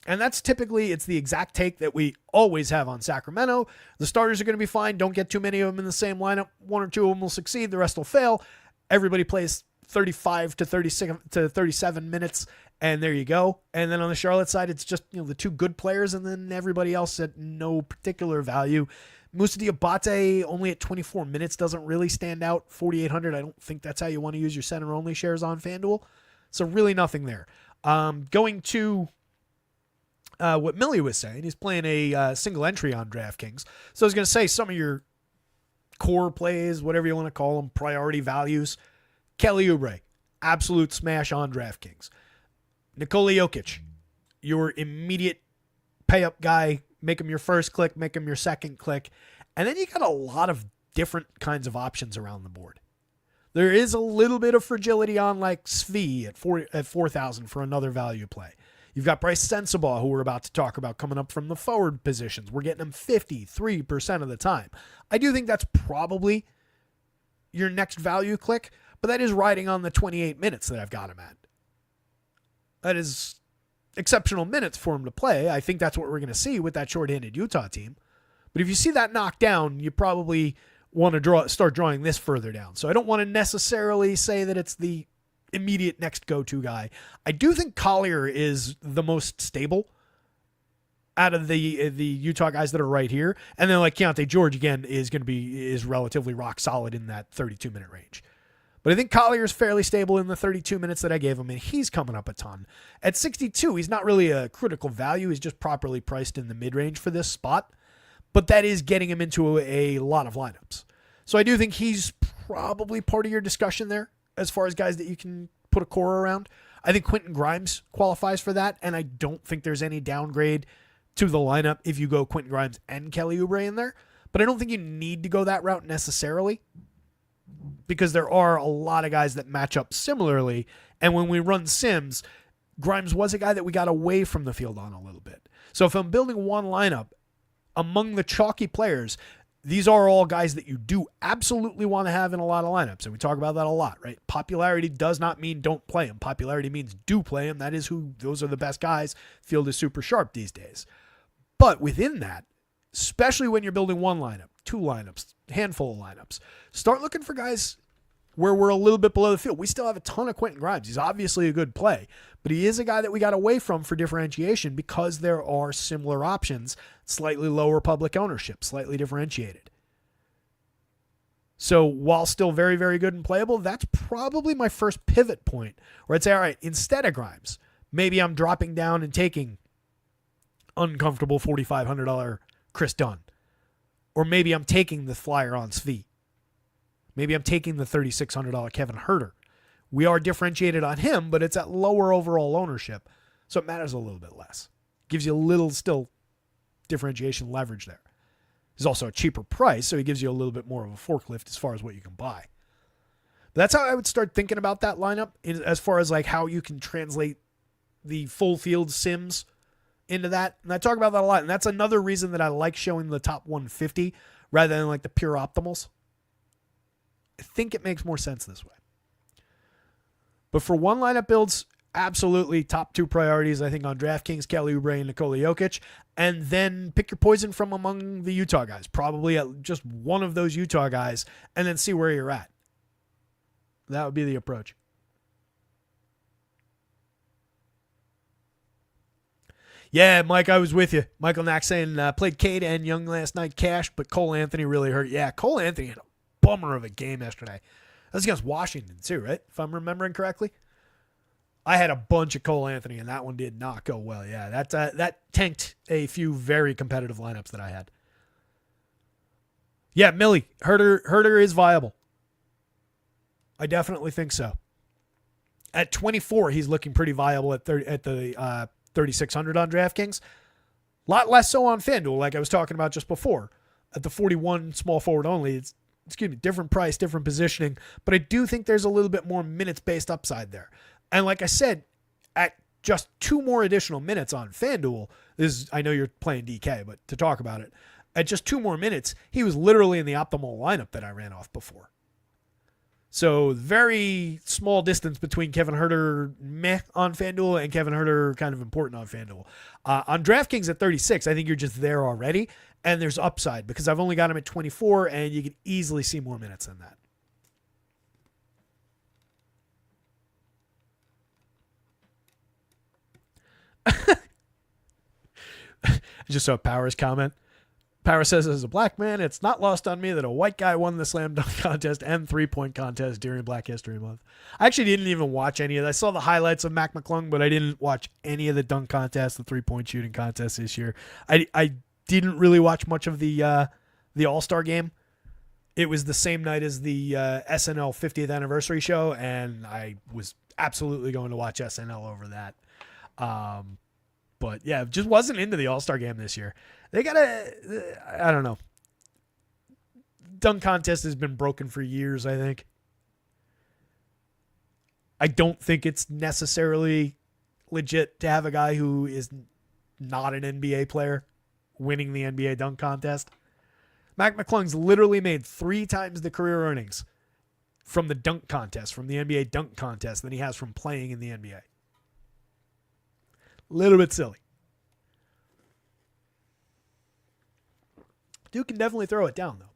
And that's typically, it's the exact take that we always have on Sacramento. The starters are going to be fine. Don't get too many of them in the same lineup. One or two of them will succeed. The rest will fail. Everybody plays 35 to 36 to 37 minutes, and there you go. And then on the Charlotte side, it's just the two good players, and then everybody else at no particular value. Moussa Diabate only at 24 minutes doesn't really stand out. 4,800. I don't think that's how you want to use your center only shares on FanDuel. So really nothing there. Going to what Millie was saying, he's playing a single entry on DraftKings. So I was going to say some of your core plays, whatever you want to call them, priority values. Kelly Oubre, absolute smash on DraftKings. Nikola Jokic, your immediate pay-up guy. Make him your first click, make him your second click. And then you got a lot of different kinds of options around the board. There is a little bit of fragility on like Svi at 4,000 for another value play. You've got Bryce Sensabaugh, who we're about to talk about, coming up from the forward positions. We're getting him 53% of the time. I do think that's probably your next value click, but that is riding on the 28 minutes that I've got him at. That is exceptional minutes for him to play. I think that's what we're going to see with that short-handed Utah team. But if you see that knocked down, you probably want to start drawing this further down. So I don't want to necessarily say that it's the immediate next go-to guy. I do think Collier is the most stable out of the Utah guys that are right here. And then like Keontae George again is relatively rock solid in that 32-minute range. But I think Collier is fairly stable in the 32 minutes that I gave him, and he's coming up a ton. At 62, he's not really a critical value. He's just properly priced in the mid-range for this spot. But that is getting him into a lot of lineups. So I do think he's probably part of your discussion there as far as guys that you can put a core around. I think Quentin Grimes qualifies for that, and I don't think there's any downgrade to the lineup if you go Quentin Grimes and Kelly Oubre in there. But I don't think you need to go that route necessarily, because there are a lot of guys that match up similarly. And when we run sims, Grimes was a guy that we got away from the field on a little bit. So if I'm building one lineup among the chalky players, these are all guys that you do absolutely want to have in a lot of lineups. And we talk about that a lot, right? Popularity does not mean don't play them. Popularity means do play them. Those are the best guys. Field is super sharp these days. But within that, especially when you're building one lineup, two lineups, handful of lineups, start looking for guys where we're a little bit below the field. We still have a ton of Quentin Grimes. He's obviously a good play, but he is a guy that we got away from for differentiation because there are similar options, slightly lower public ownership, slightly differentiated. So while still very, very good and playable, that's probably my first pivot point where I'd say, all right, instead of Grimes, maybe I'm dropping down and taking uncomfortable $4,500 Chris Dunn. Or maybe I'm taking the flyer on Svi. Maybe I'm taking the $3,600 Kevin Huerter. We are differentiated on him, but it's at lower overall ownership, so it matters a little bit less. Gives you a little still differentiation leverage there. He's also a cheaper price, so he gives you a little bit more of a forklift as far as what you can buy. But that's how I would start thinking about that lineup as far as like how you can translate the full field sims into that. And I talk about that a lot, and that's another reason that I like showing the top 150 rather than like the pure optimals. I think it makes more sense this way. But for one lineup builds, absolutely top two priorities, I think, on DraftKings, Kelly Oubre and Nikola Jokic. And then pick your poison from among the Utah guys. Probably at just one of those Utah guys, and then see where you're at. That would be the approach. Yeah, Mike, I was with you. Michael Knack saying, played Cade and Young last night, cashed, but Cole Anthony really hurt. Yeah, Cole Anthony had a bummer of a game yesterday. That was against Washington too, right? If I'm remembering correctly. I had a bunch of Cole Anthony, and that one did not go well. Yeah, that tanked a few very competitive lineups that I had. Yeah, Millie, Herter is viable. I definitely think so. At 24, he's looking pretty viable at the 3,600 on DraftKings. A lot less so on FanDuel, like I was talking about just before. At the 41, small forward only, it's different price, different positioning, but I do think there's a little bit more minutes-based upside there. And like I said, at just 2 more additional minutes on FanDuel, I know you're playing DK, but to talk about it, at just 2 more minutes, he was literally in the optimal lineup that I ran off before. So very small distance between Kevin Huerter meh on FanDuel and Kevin Huerter kind of important on FanDuel. On DraftKings at 36, I think you're just there already, and there's upside because I've only got him at 24, and you can easily see more minutes than that. I just saw Power's comment. Power says, as a black man, it's not lost on me that a white guy won the slam dunk contest and 3-point contest during Black History Month. I actually didn't even watch any of that. I saw the highlights of Mac McClung, but I didn't watch any of the dunk contests, the 3-point shooting contest this year. I didn't really watch much of the All-Star game. It was the same night as the SNL 50th anniversary show, and I was absolutely going to watch SNL over that. But yeah, just wasn't into the All-Star game this year. They got I don't know. Dunk contest has been broken for years, I think. I don't think it's necessarily legit to have a guy who is not an NBA player winning the NBA dunk contest. Mac McClung's literally made 3 times the career earnings from the dunk contest, from the NBA dunk contest, than he has from playing in the NBA. Little bit silly. Dude can definitely throw it down, though.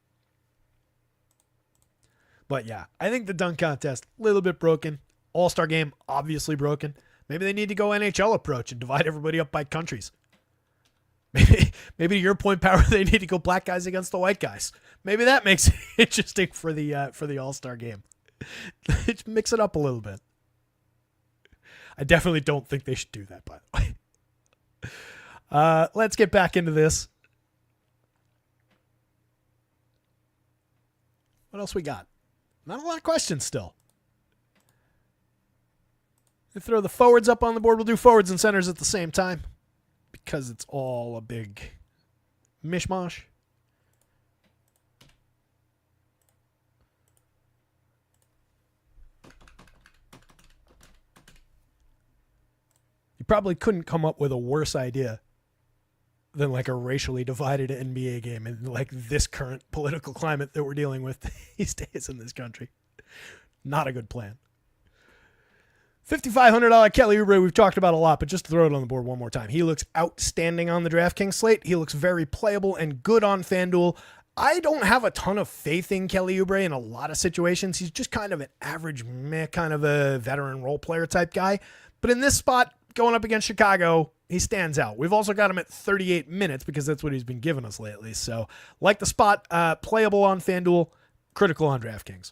But yeah, I think the dunk contest, a little bit broken. All-Star game, obviously broken. Maybe they need to go NHL approach and divide everybody up by countries. Maybe to your point, Power, they need to go black guys against the white guys. Maybe that makes it interesting for the All-Star game. Mix it up a little bit. I definitely don't think they should do that, by the way. Let's get back into this. What else we got? Not a lot of questions still. We throw the forwards up on the board. We'll do forwards and centers at the same time because it's all a big mishmash. You probably couldn't come up with a worse idea than like a racially divided NBA game in like this current political climate that we're dealing with these days in this country. Not a good plan. $5,500 Kelly Oubre we've talked about a lot, but just to throw it on the board one more time. He looks outstanding on the DraftKings slate. He looks very playable and good on FanDuel. I don't have a ton of faith in Kelly Oubre in a lot of situations. He's just kind of an average meh, kind of a veteran role player type guy. But in this spot, going up against Chicago, he stands out. We've also got him at 38 minutes because that's what he's been giving us lately. So like the spot, playable on FanDuel, critical on DraftKings.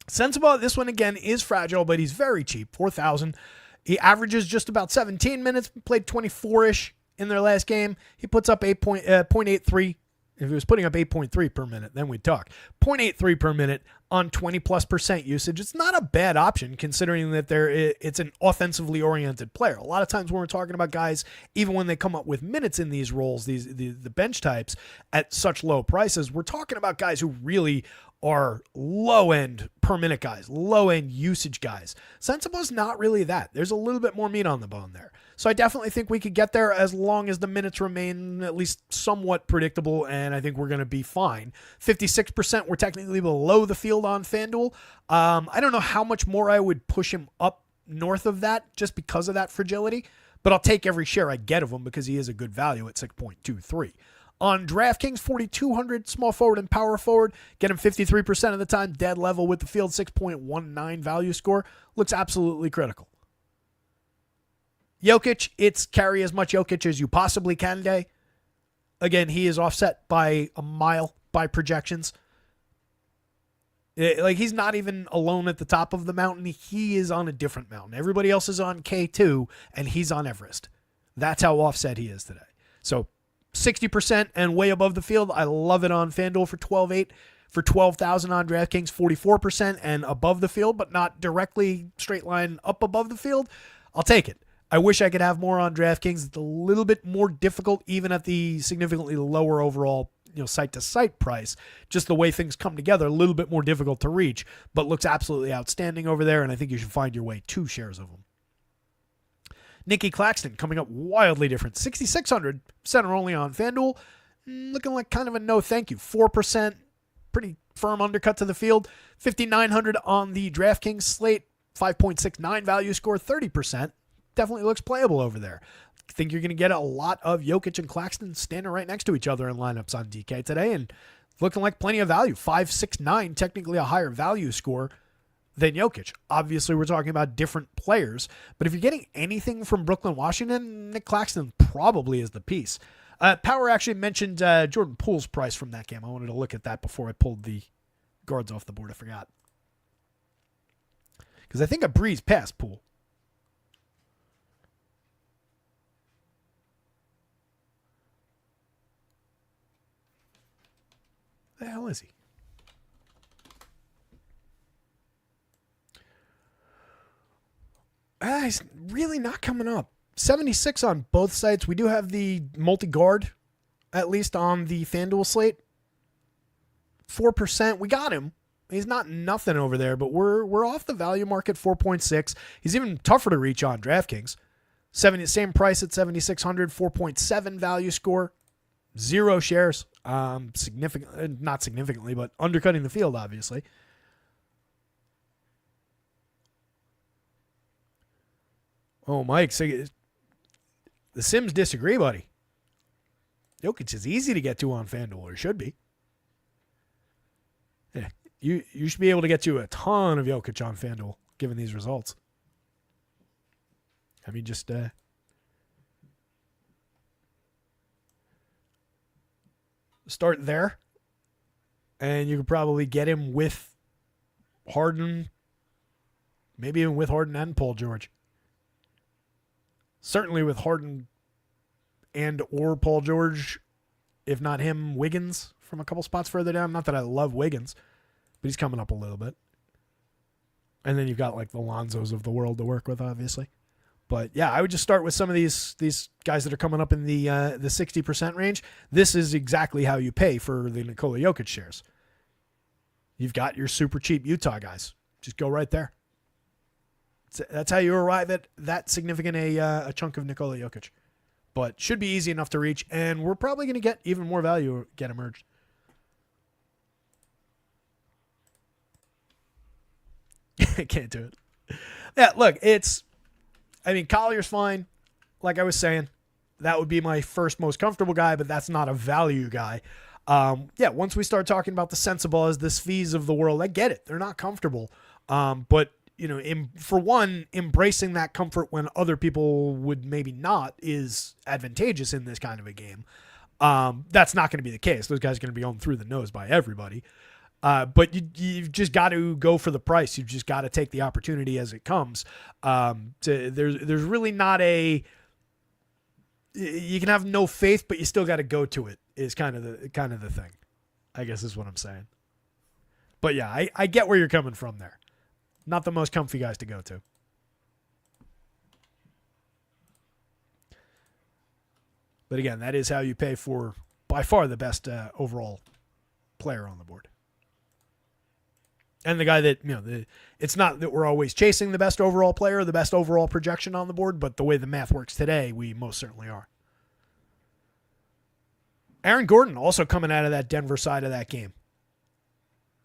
Sensible, this one again is fragile, but he's very cheap, 4,000. He averages just about 17 minutes, played 24-ish in their last game. He puts up 0.83. If he was putting up 8.3 per minute, then we'd talk. 0.83 per minute on 20+% usage. It's not a bad option considering that it's an offensively oriented player. A lot of times when we're talking about guys, even when they come up with minutes in these roles, the bench types at such low prices, we're talking about guys who really are low-end per-minute guys, low-end usage guys. Sensible's not really that. There's a little bit more meat on the bone there. So I definitely think we could get there as long as the minutes remain at least somewhat predictable, and I think we're going to be fine. 56%, we're technically below the field on FanDuel. I don't know how much more I would push him up north of that just because of that fragility, but I'll take every share I get of him because he is a good value at 6.23. On DraftKings, 4,200, small forward and power forward. Get him 53% of the time, dead level with the field, 6.19 value score. Looks absolutely critical. Jokic, it's carry as much Jokic as you possibly can today. Again, he is offset by a mile by projections. He's not even alone at the top of the mountain. He is on a different mountain. Everybody else is on K2, and he's on Everest. That's how offset he is today. So 60% and way above the field. I love it on FanDuel for 12.8. For 12,000 on DraftKings, 44% and above the field, but not directly straight line up above the field. I'll take it. I wish I could have more on DraftKings. It's a little bit more difficult, even at the significantly lower overall, site-to-site price. Just the way things come together, a little bit more difficult to reach, but looks absolutely outstanding over there, and I think you should find your way 2 shares of them. Nicky Claxton coming up wildly different. 6,600, center only on FanDuel. Looking like kind of a no thank you. 4%, pretty firm undercut to the field. 5,900 on the DraftKings slate. 5.69 value score, 30%. Definitely looks playable over there. I think you're going to get a lot of Jokic and Claxton standing right next to each other in lineups on DK today and looking like plenty of value. 5.69, technically a higher value score than Jokic. Obviously, we're talking about different players, but if you're getting anything from Brooklyn, Washington, Nick Claxton probably is the piece. Power actually mentioned Jordan Poole's price from that game. I wanted to look at that before I pulled the guards off the board. I forgot. Because I think I breezed past Poole. The hell is he? He's really not coming up. 76 on both sites. We do have the multi-guard, at least on the FanDuel slate. 4%. We got him. He's not nothing over there, but we're off the value market, 4.6. He's even tougher to reach on DraftKings. Same price at 7,600, 4.7 value score. 0 shares. Not significantly, but undercutting the field, obviously. Oh, Mike, the Sims disagree, buddy. Jokic is easy to get to on FanDuel, or should be. Yeah, you should be able to get to a ton of Jokic on FanDuel, given these results. I mean, just start there, and you could probably get him with Harden, maybe even with Harden and Paul George. Certainly with Harden and or Paul George, if not him, Wiggins from a couple spots further down. Not that I love Wiggins, but he's coming up a little bit. And then you've got like the Lonzos of the world to work with, obviously. But yeah, I would just start with some of these guys that are coming up in the 60% range. This is exactly how you pay for the Nikola Jokic shares. You've got your super cheap Utah guys. Just go right there. That's how you arrive at that significant a chunk of Nikola Jokic. But should be easy enough to reach, and we're probably going to get even more value get emerged. I can't do it. Yeah, look, Collier's fine. Like I was saying, that would be my first most comfortable guy, but that's not a value guy. Once we start talking about the sensible the fees of the world, I get it. They're not comfortable. But for one, embracing that comfort when other people would maybe not is advantageous in this kind of a game. That's not going to be the case. Those guys are going to be going through the nose by everybody. But you've just got to go for the price. You've just got to take the opportunity as it comes. There's really not you can have no faith, but you still got to go to it is kind of the thing, I guess is what I'm saying. But yeah, I get where you're coming from there. Not the most comfy guys to go to. But again, that is how you pay for by far the best overall player on the board. And the guy that, it's not that we're always chasing the best overall player, the best overall projection on the board, but the way the math works today, we most certainly are. Aaron Gordon also coming out of that Denver side of that game.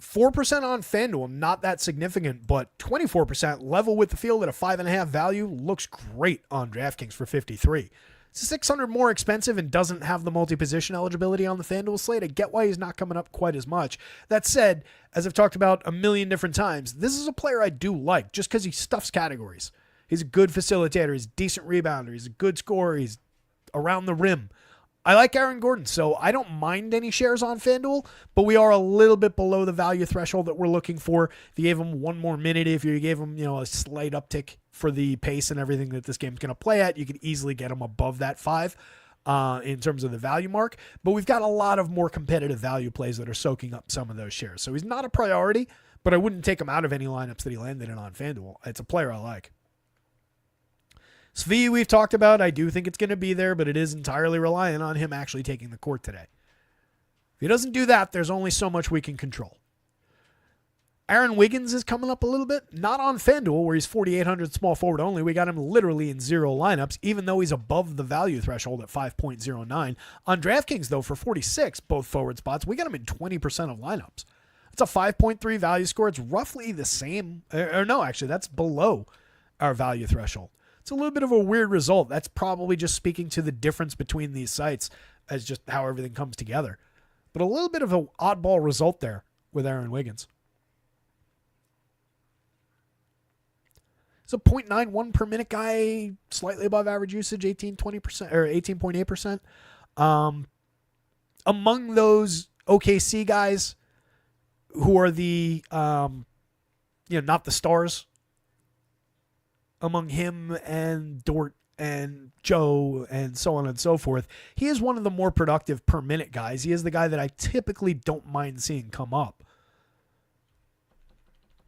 4% on FanDuel, not that significant, but 24% level with the field at a 5.5 value looks great on DraftKings for 53. It's $600 more expensive and doesn't have the multi-position eligibility on the FanDuel slate. I get why he's not coming up quite as much. That said, as I've talked about a million different times, this is a player I do like just because he stuffs categories. He's a good facilitator. He's a decent rebounder. He's a good scorer. He's around the rim. I like Aaron Gordon, so I don't mind any shares on FanDuel, but we are a little bit below the value threshold that we're looking for. If you gave him one more minute, if you gave him a slight uptick for the pace and everything that this game's going to play at, you could easily get him above that 5 in terms of the value mark. But we've got a lot of more competitive value plays that are soaking up some of those shares. So he's not a priority, but I wouldn't take him out of any lineups that he landed in on FanDuel. It's a player I like. Svi, we've talked about. I do think it's going to be there, but it is entirely reliant on him actually taking the court today. If he doesn't do that, there's only so much we can control. Aaron Wiggins is coming up a little bit, not on FanDuel, where he's 4,800 small forward only. We got him literally in 0 lineups, even though he's above the value threshold at 5.09. On DraftKings, though, for 46, both forward spots, we got him in 20% of lineups. It's a 5.3 value score. It's roughly the same. Or no, actually, that's below our value threshold. It's a little bit of a weird result. That's probably just speaking to the difference between these sites as just how everything comes together. But a little bit of an oddball result there with Aaron Wiggins. It's a 0.91 per minute guy, slightly above average usage, 20% or 18.8%. Among those OKC guys who are the, not the stars, among him and Dort and Joe and so on and so forth, he is one of the more productive per minute guys. He is the guy that I typically don't mind seeing come up.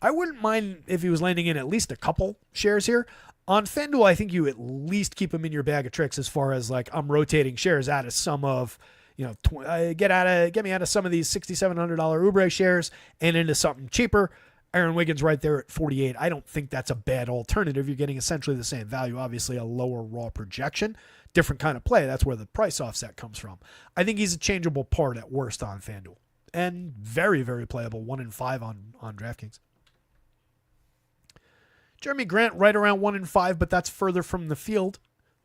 I wouldn't mind if he was landing in at least a couple shares here. On FanDuel, I think you at least keep him in your bag of tricks as far as like I'm rotating shares out of some of, get me out of some of these $6,700 Oubre shares and into something cheaper. Aaron Wiggins right there at 48. I don't think that's a bad alternative. You're getting essentially the same value, obviously a lower raw projection, different kind of play. That's where the price offset comes from. I think he's a changeable part at worst on FanDuel and very, very playable 1-5 on DraftKings. Jeremy Grant right around 1-5, but that's further from the field.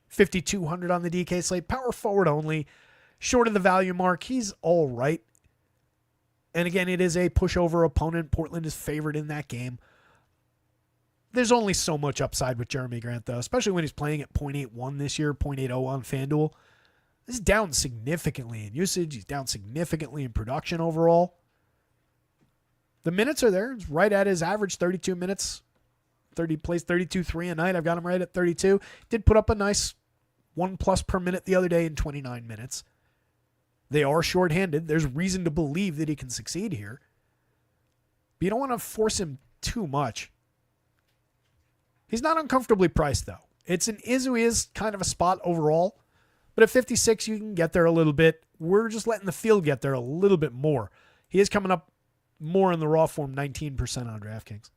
5,200 on the DK slate, power forward only, short of the value mark. He's all right. And again, it is a pushover opponent. Portland is favored in that game. There's only so much upside with Jeremy Grant, though, especially when he's playing at 0.81 this year, 0.80 on FanDuel. This is down significantly in usage. He's down significantly in production overall. The minutes are there. It's right at his average, 32 minutes. Plays 32-3 a night. I've got him right at 32. Did put up a nice 1+ per minute the other day in 29 minutes. They are shorthanded. There's reason to believe that he can succeed here. But you don't want to force him too much. He's not uncomfortably priced, though. It's an is kind of a spot overall. But at 56, you can get there a little bit. We're just letting the field get there a little bit more. He is coming up more in the raw form, 19% on DraftKings.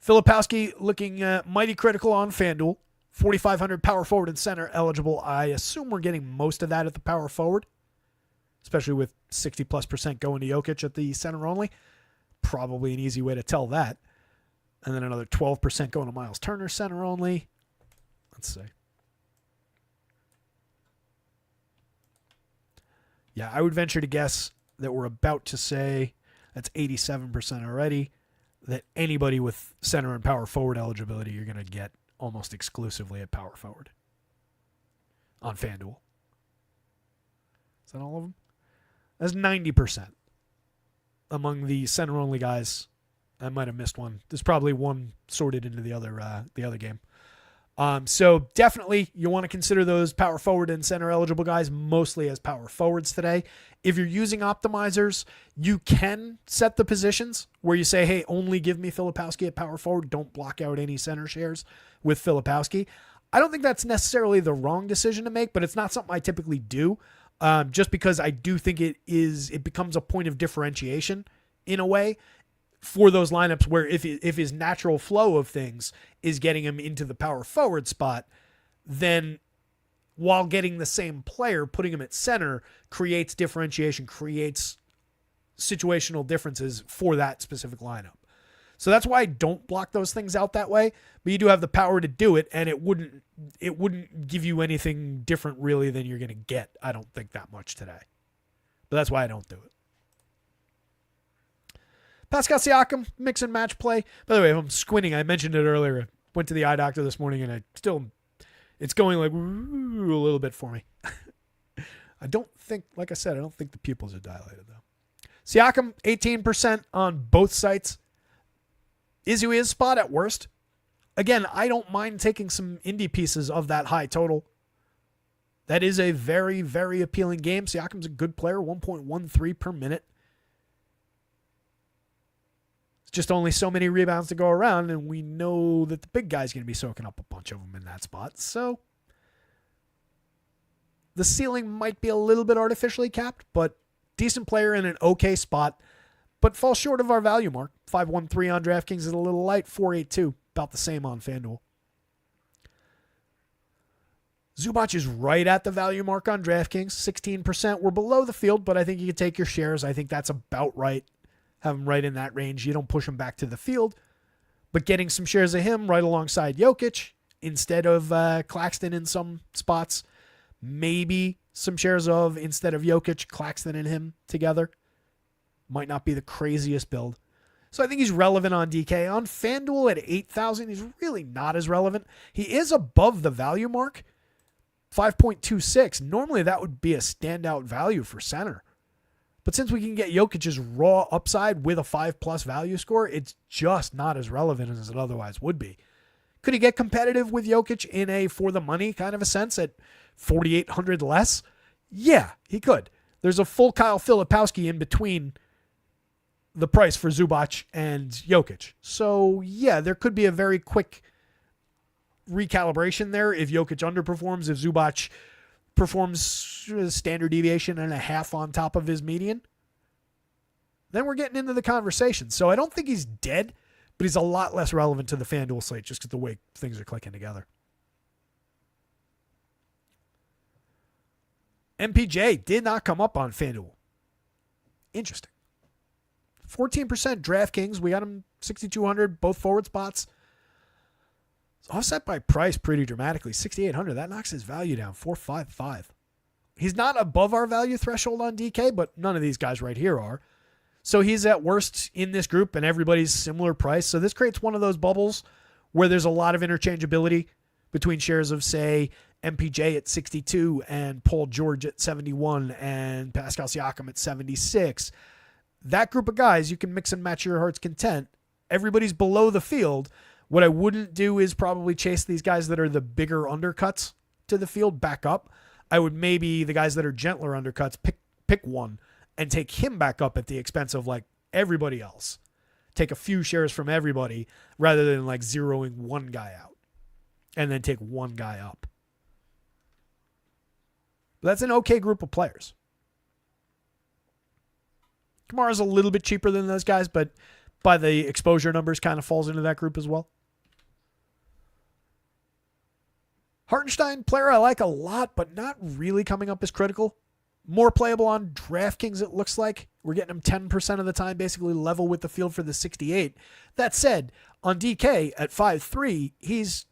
Filipowski looking mighty critical on FanDuel. 4,500 power forward and center eligible. I assume we're getting most of that at the power forward, especially with 60+% going to Jokic at the center only. Probably an easy way to tell that. And then another 12% going to Miles Turner center only. Let's see. Yeah, I would venture to guess that we're about to say, that's 87% already, that anybody with center and power forward eligibility you're going to get almost exclusively at power forward on FanDuel. Is that all of them? That's 90% among the center-only guys. I might have missed one. There's probably one sorted into the other game. So definitely you want to consider those power forward and center eligible guys mostly as power forwards today. If you're using optimizers, you can set the positions where you say, hey, only give me Filipowski at power forward. Don't block out any center shares with Filipowski. I don't think that's necessarily the wrong decision to make, but it's not something I typically do. Just because I do think it becomes a point of differentiation in a way for those lineups where if his natural flow of things is getting him into the power forward spot, then while getting the same player, putting him at center creates differentiation, creates situational differences for that specific lineup. So that's why I don't block those things out that way, but you do have the power to do it, and it wouldn't give you anything different really than you're going to get, I don't think, that much today. But that's why I don't do it. Pascal Siakam, mix and match play. By the way, if I'm squinting, I mentioned it earlier. I went to the eye doctor this morning, and it's going like a little bit for me. I don't think the pupils are dilated, though. Siakam, 18% on both sites. Is who is spot at worst. Again, I don't mind taking some indie pieces of that high total. That is a very, very appealing game. Siakam's a good player, 1.13 per minute. It's just only so many rebounds to go around, and we know that the big guy's going to be soaking up a bunch of them in that spot. So the ceiling might be a little bit artificially capped, but decent player in an okay spot. But falls short of our value mark. 513 on DraftKings is a little light. 482, about the same on FanDuel. Zubac is right at the value mark on DraftKings. 16%. We're below the field, but I think you can take your shares. I think that's about right. Have him right in that range. You don't push him back to the field. But getting some shares of him right alongside Jokic instead of Claxton in some spots. Maybe some shares of, instead of Jokic, Claxton and him together. Might not be the craziest build. So I think he's relevant on DK. On FanDuel at 8,000, he's really not as relevant. He is above the value mark, 5.26. Normally that would be a standout value for center. But since we can get Jokic's raw upside with a 5+ value score, it's just not as relevant as it otherwise would be. Could he get competitive with Jokic in a for the money kind of a sense at 4,800 less? Yeah, he could. There's a full Kyle Filipowski in between the price for Zubac and Jokic. So, yeah, there could be a very quick recalibration there if Jokic underperforms, if Zubac performs a standard deviation and a half on top of his median. Then we're getting into the conversation. So I don't think he's dead, but he's a lot less relevant to the FanDuel slate just because the way things are clicking together. MPJ did not come up on FanDuel. Interesting. 14% DraftKings. We got him 6,200, both forward spots. It's offset by price pretty dramatically. 6,800. That knocks his value down. 455. He's not above our value threshold on DK, but none of these guys right here are. So he's at worst in this group, and everybody's similar price. So this creates one of those bubbles where there's a lot of interchangeability between shares of, say, MPJ at 62 and Paul George at 71 and Pascal Siakam at 76. That group of guys, you can mix and match your heart's content. Everybody's below the field. What I wouldn't do is probably chase these guys that are the bigger undercuts to the field back up. I would maybe, the guys that are gentler undercuts, pick one and take him back up at the expense of like everybody else. Take a few shares from everybody rather than like zeroing one guy out and then take one guy up. But that's an okay group of players. Kamara's a little bit cheaper than those guys, but by the exposure numbers kind of falls into that group as well. Hartenstein, player I like a lot, but not really coming up as critical. More playable on DraftKings, it looks like. We're getting him 10% of the time, basically level with the field for the 68. That said, on DK at 5.3, he's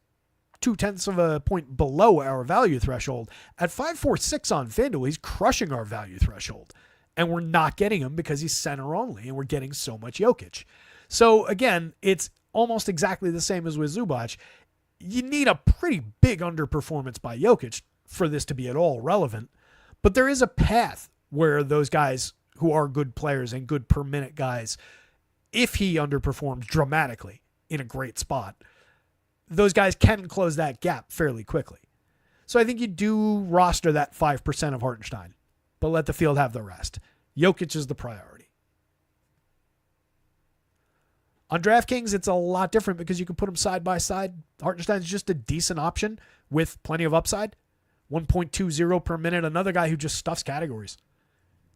0.2 of a point below our value threshold. At 5.46 on FanDuel, he's crushing our value threshold. And we're not getting him because he's center only, and we're getting so much Jokic. So again, it's almost exactly the same as with Zubac. You need a pretty big underperformance by Jokic for this to be at all relevant. But there is a path where those guys who are good players and good per minute guys, if he underperforms dramatically in a great spot, those guys can close that gap fairly quickly. So I think you do roster that 5% of Hartenstein, but let the field have the rest. Jokic is the priority. On DraftKings, it's a lot different because you can put them side by side. Hartenstein's just a decent option with plenty of upside. 1.20 per minute. Another guy who just stuffs categories.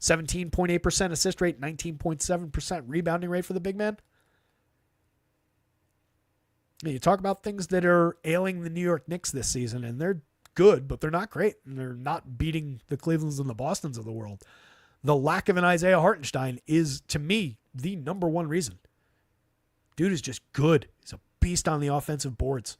17.8% assist rate, 19.7% rebounding rate for the big man. You talk about things that are ailing the New York Knicks this season, and they're good, but they're not great. And they're not beating the Clevelands and the Bostons of the world. The lack of an Isaiah Hartenstein is, to me, the number one reason. Dude is just good. He's a beast on the offensive boards.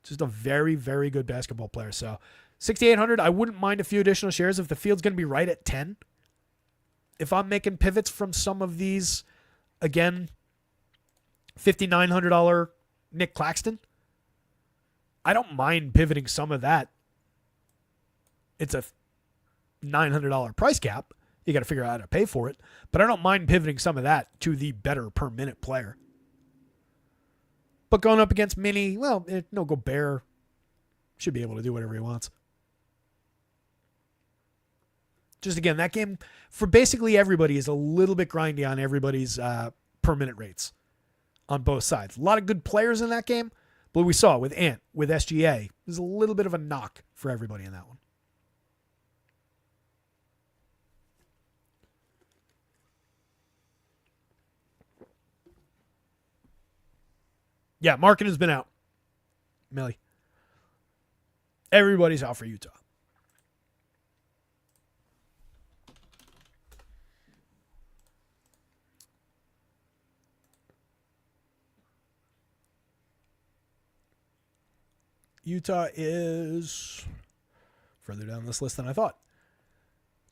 Just a very, very good basketball player. So 6,800, I wouldn't mind a few additional shares if the field's going to be right at 10. If I'm making pivots from some of these, again, $5,900 Nick Claxton, I don't mind pivoting some of that. It's a $900 price cap. You got to figure out how to pay for it. But I don't mind pivoting some of that to the better per minute player. But going up against Mini, well, no Gobert should be able to do whatever he wants. Just again, that game for basically everybody is a little bit grindy on everybody's per minute rates on both sides. A lot of good players in that game, but we saw with Ant, with SGA, there's a little bit of a knock for everybody in that one. Yeah, Markin has been out. Millie. Everybody's out for Utah. Utah is further down this list than I thought.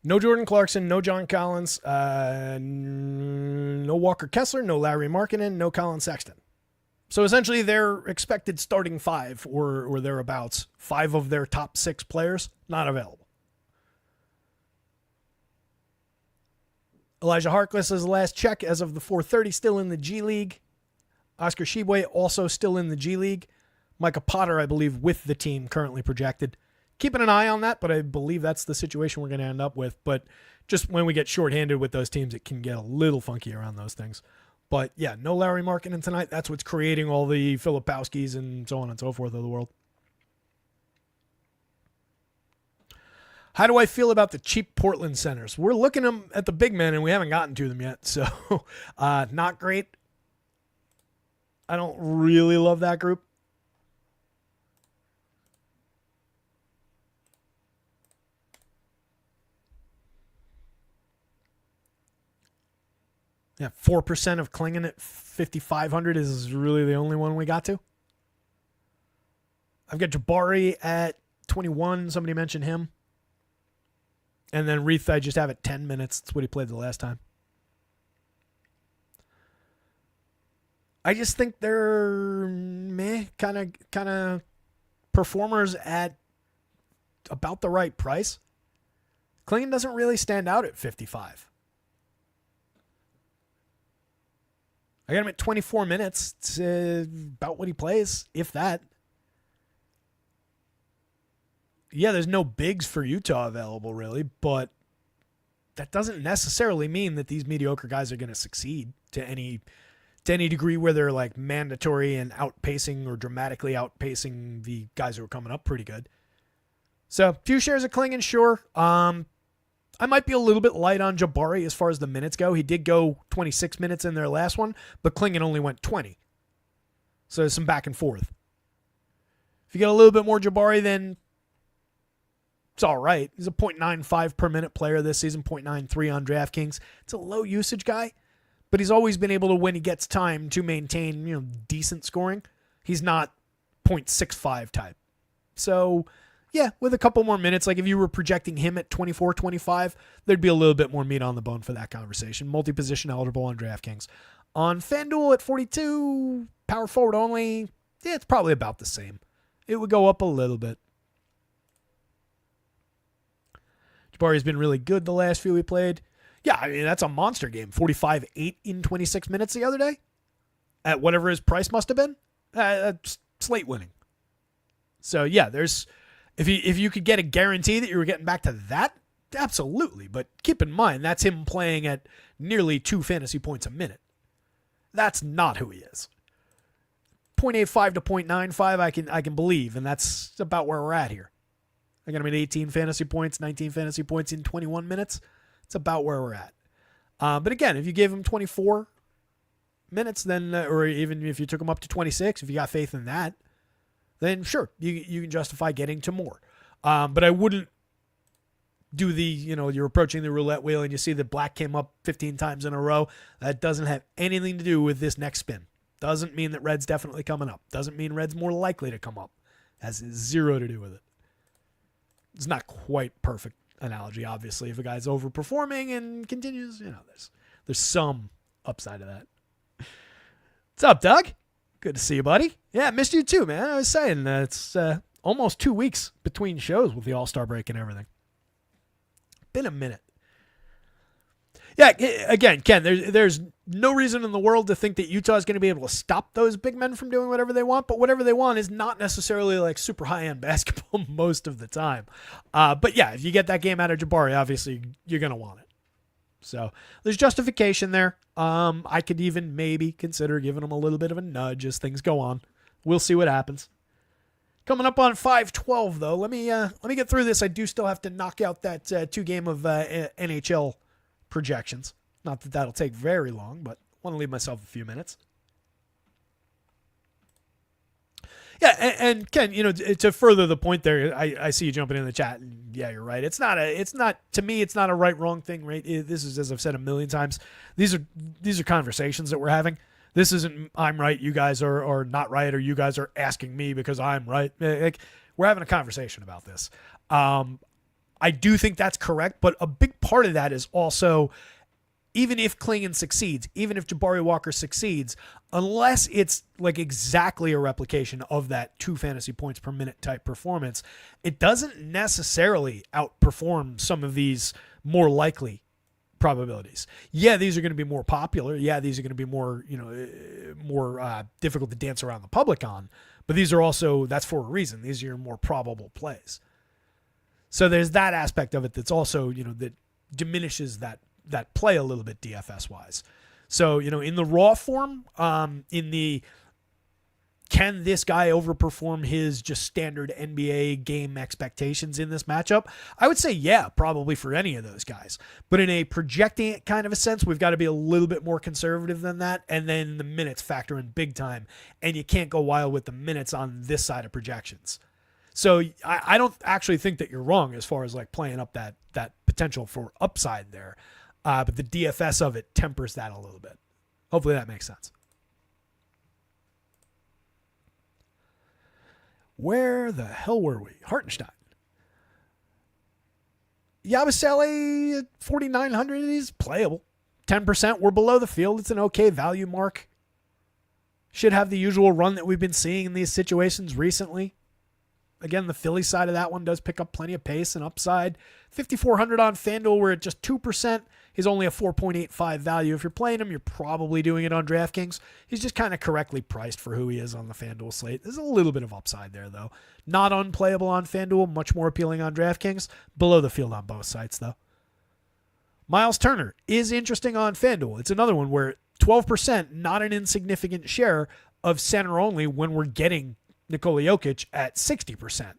No Jordan Clarkson, no John Collins, no Walker Kessler, no Larry Markkinen, no Colin Sexton. So essentially their expected starting five or thereabouts, 5 of their top 6 players, not available. Elijah Harkless is the last check as of the 4:30, still in the G League. Oscar Tshiebwe also still in the G League. Micah Potter, I believe, with the team currently projected. Keeping an eye on that, but I believe that's the situation we're going to end up with. But just when we get shorthanded with those teams, it can get a little funky around those things. But yeah, no Larry Markkinen tonight. That's what's creating all the Filipowskis and so on and so forth of the world. How do I feel about the cheap Portland centers? We're looking at the big men and we haven't gotten to them yet. So not great. I don't really love that group. Yeah, 4% of Klingon at 5,500 is really the only one we got to. I've got Jabari at 21. Somebody mentioned him. And then Reith, I just have at 10 minutes. That's what he played the last time. I just think they're kind of performers at about the right price. Klingon doesn't really stand out at 55. I got him at 24 minutes. It's about what he plays, if that. Yeah, there's no bigs for Utah available, really, but that doesn't necessarily mean that these mediocre guys are going to succeed to any degree where they're like mandatory and outpacing or dramatically outpacing the guys who are coming up pretty good. So, a few shares of Klingon, sure. I might be a little bit light on Jabari as far as the minutes go. He did go 26 minutes in their last one, but Klingon only went 20. So there's some back and forth. If you get a little bit more Jabari, then it's all right. He's a 0.95 per minute player this season, 0.93 on DraftKings. It's a low usage guy, but he's always been able to, when he gets time, to maintain, decent scoring. He's not 0.65 type. So, yeah, with a couple more minutes, like if you were projecting him at 24, 25, there'd be a little bit more meat on the bone for that conversation. Multi-position eligible on DraftKings. On FanDuel at 42, power forward only, yeah, it's probably about the same. It would go up a little bit. Jabari's been really good the last few we played. Yeah, I mean, that's a monster game. 45-8 in 26 minutes the other day. At whatever his price must have been. Slate winning. So, yeah, there's... If you could get a guarantee that you were getting back to that, absolutely. But keep in mind, that's him playing at nearly 2 fantasy points a minute. That's not who he is. 0.85 to 0.95, I can believe, and that's about where we're at here. I got him at 18 fantasy points, 19 fantasy points in 21 minutes. It's about where we're at. But again, if you gave him 24 minutes, then, or even if you took him up to 26, if you got faith in that, then sure, you can justify getting to more. But I wouldn't do you're approaching the roulette wheel and you see that black came up 15 times in a row. That doesn't have anything to do with this next spin. Doesn't mean that red's definitely coming up. Doesn't mean red's more likely to come up. Has zero to do with it. It's not quite perfect analogy, obviously. If a guy's overperforming and continues, there's some upside to that. What's up, Doug? Good to see you, buddy. Yeah, missed you too, man. I was saying it's almost 2 weeks between shows with the All-Star break and everything. Been a minute. Yeah, again, Ken, there's no reason in the world to think that Utah is going to be able to stop those big men from doing whatever they want, but whatever they want is not necessarily like super high-end basketball most of the time. But yeah, if you get that game out of Jabari, obviously you're going to want it. So there's justification there. I could even maybe consider giving him a little bit of a nudge as things go on. We'll see what happens. Coming up on 5:12 though, let me get through this. I do still have to knock out that 2-game of NHL projections. Not that that'll take very long, but I want to leave myself a few minutes. Yeah, and Ken, to further the point there, I see you jumping in the chat, and yeah, you're right. It's not to me, it's not a right-wrong thing, right? This is, as I've said a million times, these are conversations that we're having. This isn't I'm right, you guys are not right, or you guys are asking me because I'm right. Like, we're having a conversation about this. I do think that's correct, but a big part of that is also, even if Klingon succeeds, even if Jabari Walker succeeds, unless it's like exactly a replication of that 2 fantasy points per minute type performance, it doesn't necessarily outperform some of these more likely probabilities. Yeah, these are going to be more popular. Yeah, these are going to be more, more difficult to dance around the public on, but these are also, that's for a reason. These are your more probable plays. So there's that aspect of it that's also, that diminishes that play a little bit DFS wise. So, in the raw form, in the can this guy overperform his just standard NBA game expectations in this matchup? I would say, yeah, probably for any of those guys. But in a projecting it kind of a sense, we've got to be a little bit more conservative than that. And then the minutes factor in big time. And you can't go wild with the minutes on this side of projections. So I don't actually think that you're wrong as far as like playing up that potential for upside there. But the DFS of it tempers that a little bit. Hopefully that makes sense. Where the hell were we? Hartenstein. Yabusele at 4,900 is playable. 10%. We're below the field. It's an okay value mark. Should have the usual run that we've been seeing in these situations recently. Again, the Philly side of that one does pick up plenty of pace and upside. 5,400 on FanDuel. We're at just 2%. He's only a 4.85 value. If you're playing him, you're probably doing it on DraftKings. He's just kind of correctly priced for who he is on the FanDuel slate. There's a little bit of upside there, though. Not unplayable on FanDuel. Much more appealing on DraftKings. Below the field on both sites, though. Miles Turner is interesting on FanDuel. It's another one where 12%, not an insignificant share of center only when we're getting Nikola Jokic at 60%.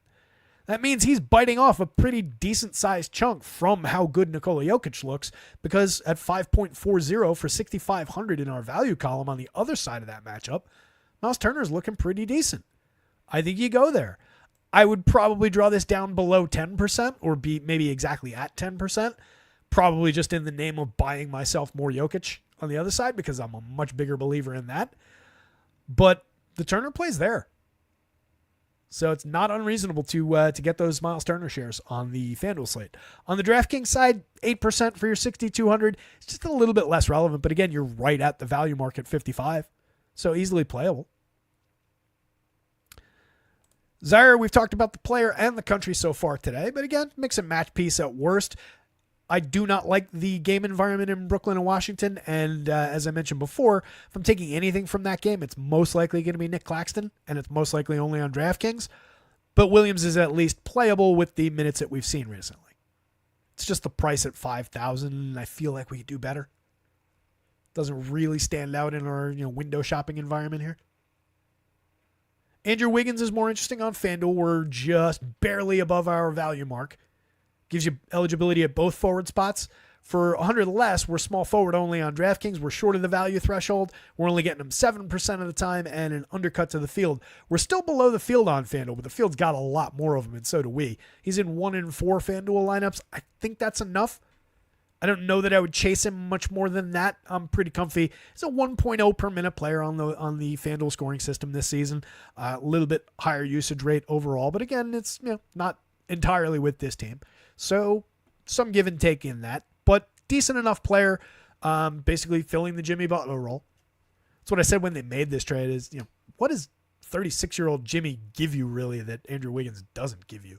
That means he's biting off a pretty decent-sized chunk from how good Nikola Jokic looks, because at 5.40 for 6,500 in our value column on the other side of that matchup, Miles Turner's looking pretty decent. I think you go there. I would probably draw this down below 10% or be maybe exactly at 10%, probably just in the name of buying myself more Jokic on the other side because I'm a much bigger believer in that. But the Turner plays there. So it's not unreasonable to get those Miles Turner shares on the FanDuel slate. On the DraftKings side, 8% for your 6,200. It's just a little bit less relevant, but again, you're right at the value market 55. So easily playable. Zaire, we've talked about the player and the country so far today, but again, mix and match piece at worst. I do not like the game environment in Brooklyn and Washington, and as I mentioned before, if I'm taking anything from that game, it's most likely going to be Nick Claxton, and it's most likely only on DraftKings, but Williams is at least playable with the minutes that we've seen recently. It's just the price at $5,000, and I feel like we could do better. Doesn't really stand out in our window shopping environment here. Andrew Wiggins is more interesting on FanDuel. We're just barely above our value mark. Gives you eligibility at both forward spots. For 100 less, we're small forward only on DraftKings. We're short of the value threshold. We're only getting them 7% of the time and an undercut to the field. We're still below the field on FanDuel, but the field's got a lot more of them, and so do we. He's in 1 in 4 FanDuel lineups. I think that's enough. I don't know that I would chase him much more than that. I'm pretty comfy. He's a 1.0 per minute player on the FanDuel scoring system this season. A little bit higher usage rate overall, but again, it's not entirely with this team. So some give and take in that, but decent enough player, basically filling the Jimmy Butler role. That's what I said when they made this trade is, what does 36-year-old Jimmy give you really that Andrew Wiggins doesn't give you?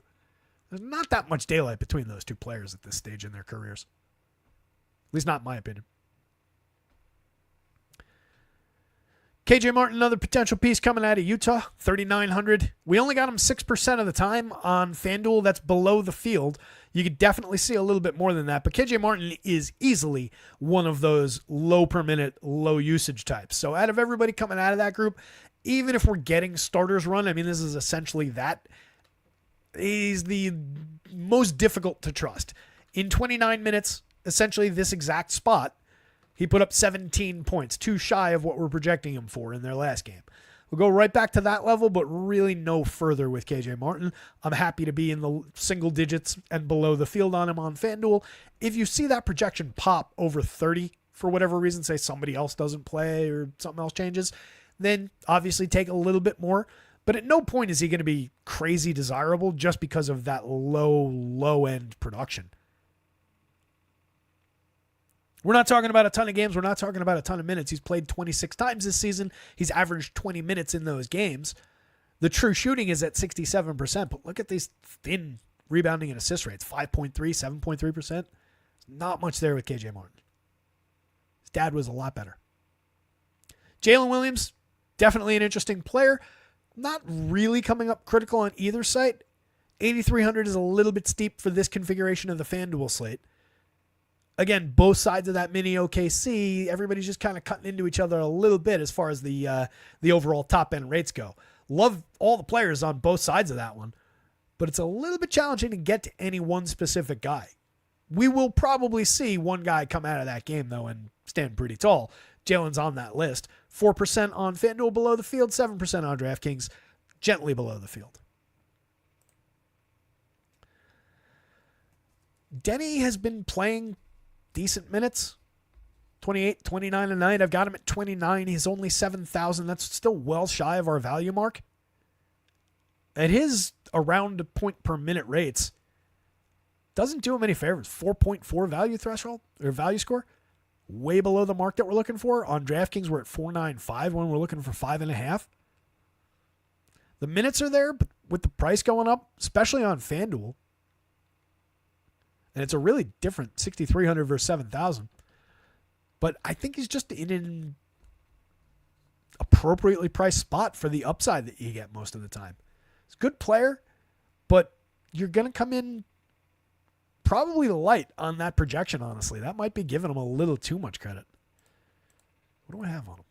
There's not that much daylight between those two players at this stage in their careers. At least not in my opinion. KJ Martin, another potential piece coming out of Utah, 3,900. We only got him 6% of the time on FanDuel. That's below the field. You could definitely see a little bit more than that, but KJ Martin is easily one of those low per minute, low usage types. So out of everybody coming out of that group, even if we're getting starters run, I mean, this is essentially that. He's the most difficult to trust. In 29 minutes, essentially this exact spot, he put up 17 points, too shy of what we're projecting him for in their last game. We'll go right back to that level, but really no further with KJ Martin. I'm happy to be in the single digits and below the field on him on FanDuel. If you see that projection pop over 30 for whatever reason, say somebody else doesn't play or something else changes, then obviously take a little bit more. But at no point is he going to be crazy desirable just because of that low end production. We're not talking about a ton of games. We're not talking about a ton of minutes. He's played 26 times this season. He's averaged 20 minutes in those games. The true shooting is at 67%, but look at these thin rebounding and assist rates, 5.3, 7.3%. Not much there with KJ Martin. His dad was a lot better. Jalen Williams, definitely an interesting player. Not really coming up critical on either site. 8,300 is a little bit steep for this configuration of the FanDuel slate. Again, both sides of that mini OKC, everybody's just kind of cutting into each other a little bit as far as the overall top-end rates go. Love all the players on both sides of that one, but it's a little bit challenging to get to any one specific guy. We will probably see one guy come out of that game, though, and stand pretty tall. Jalen's on that list. 4% on FanDuel below the field, 7% on DraftKings, gently below the field. Denny has been playing decent minutes, 28, 29 a night. I've got him at 29. He's only 7,000. That's still well shy of our value mark. At his around a point per minute rates, doesn't do him any favors. 4.4 value threshold or value score, way below the mark that we're looking for. On DraftKings, we're at 4.95 when we're looking for 5.5. The minutes are there, but with the price going up, especially on FanDuel, and it's a really different 6,300 versus 7,000. But I think he's just in an appropriately priced spot for the upside that you get most of the time. He's a good player, but you're going to come in probably light on that projection, honestly. That might be giving him a little too much credit. What do I have on him?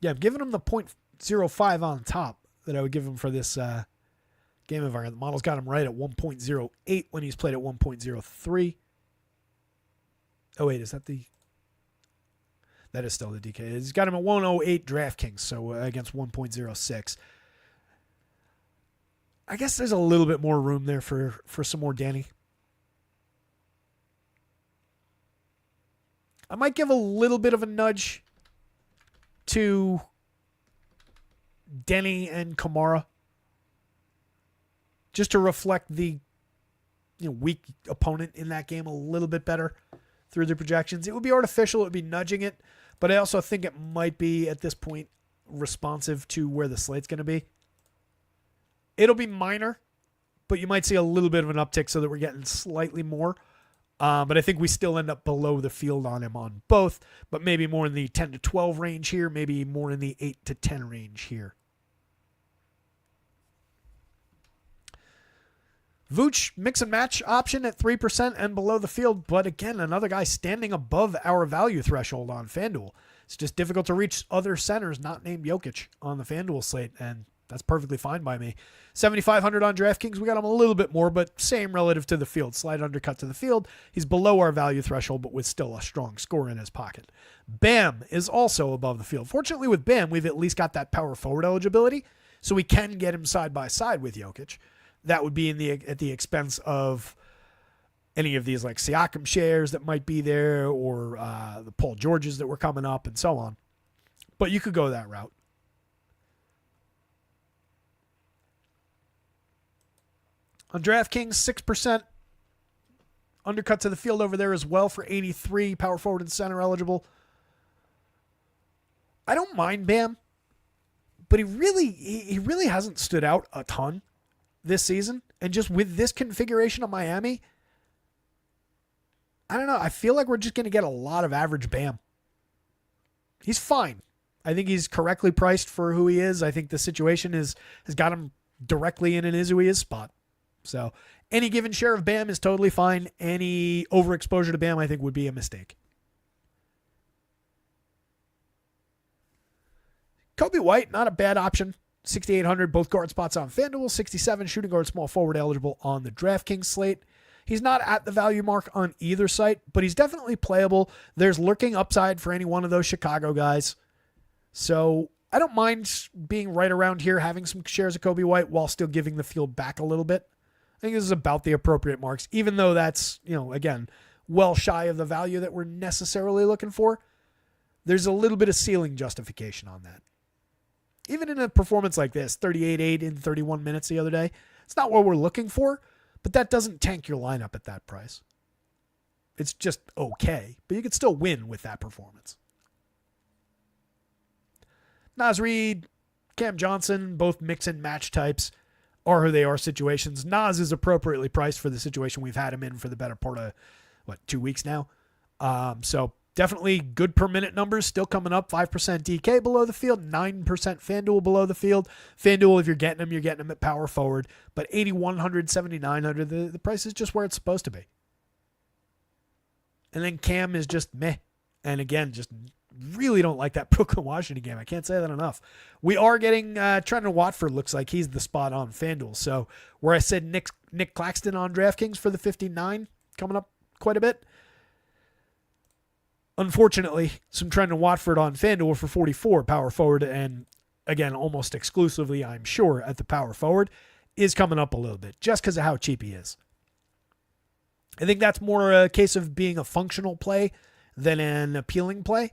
Yeah, I'm giving him the 0.05 on top that I would give him for this game environment. The model's got him right at 1.08 when he's played at 1.03. Oh, wait, is that the... That is still the DK. He's got him at 108 DraftKings, so against 1.06. I guess there's a little bit more room there for some more Danny. I might give a little bit of a nudge to Denny and Kamara, just to reflect the weak opponent in that game a little bit better through the projections. It would be artificial. It would be nudging it. But I also think it might be, at this point, responsive to where the slate's going to be. It'll be minor, but you might see a little bit of an uptick so that we're getting slightly more. But I think we still end up below the field on him on both, but maybe more in the 10 to 12 range here, maybe more in the 8 to 10 range here. Vooch, mix and match option at 3% and below the field, but again, another guy standing above our value threshold on FanDuel. It's just difficult to reach other centers not named Jokic on the FanDuel slate, and that's perfectly fine by me. 7,500 on DraftKings. We got him a little bit more, but same relative to the field. Slight undercut to the field. He's below our value threshold, but with still a strong score in his pocket. Bam is also above the field. Fortunately, with Bam, we've at least got that power forward eligibility, so we can get him side by side with Jokic. That would be at the expense of any of these like Siakam shares that might be there, or the Paul Georges that were coming up, and so on. But you could go that route. On DraftKings, 6% undercut to the field over there as well for 83, power forward and center eligible. I don't mind Bam, but he really hasn't stood out a ton this season. And just with this configuration of Miami, I don't know. I feel like we're just going to get a lot of average Bam. He's fine. I think he's correctly priced for who he is. I think the situation has got him directly in an is who he is spot. So any given share of Bam is totally fine. Any overexposure to Bam, I think, would be a mistake. Kobe White, not a bad option. 6,800, both guard spots on FanDuel. 67, shooting guard, small forward eligible on the DraftKings slate. He's not at the value mark on either site, but he's definitely playable. There's lurking upside for any one of those Chicago guys. So I don't mind being right around here, having some shares of Kobe White while still giving the field back a little bit. I think this is about the appropriate marks, even though that's, again, well shy of the value that we're necessarily looking for. There's a little bit of ceiling justification on that. Even in a performance like this, 38-8 in 31 minutes the other day, it's not what we're looking for, but that doesn't tank your lineup at that price. It's just okay, but you could still win with that performance. Naz Reid, Cam Johnson, both mix and match types, are who they are situations. Naz is appropriately priced for the situation we've had him in for the better part of, 2 weeks now. So definitely good per minute numbers still coming up. 5% DK below the field, 9% FanDuel below the field. FanDuel, if you're getting them at power forward. But 8,100, 7,900, the price is just where it's supposed to be. And then Cam is just meh. And again, just really don't like that Brooklyn-Washington game. I can't say that enough. We are getting Trenton Watford looks like he's the spot on FanDuel. So where I said Nick Claxton on DraftKings for the 59 coming up quite a bit. Unfortunately, some Trenton Watford on FanDuel for 44 power forward, and again, almost exclusively, I'm sure, at the power forward, is coming up a little bit just because of how cheap he is. I think that's more a case of being a functional play than an appealing play.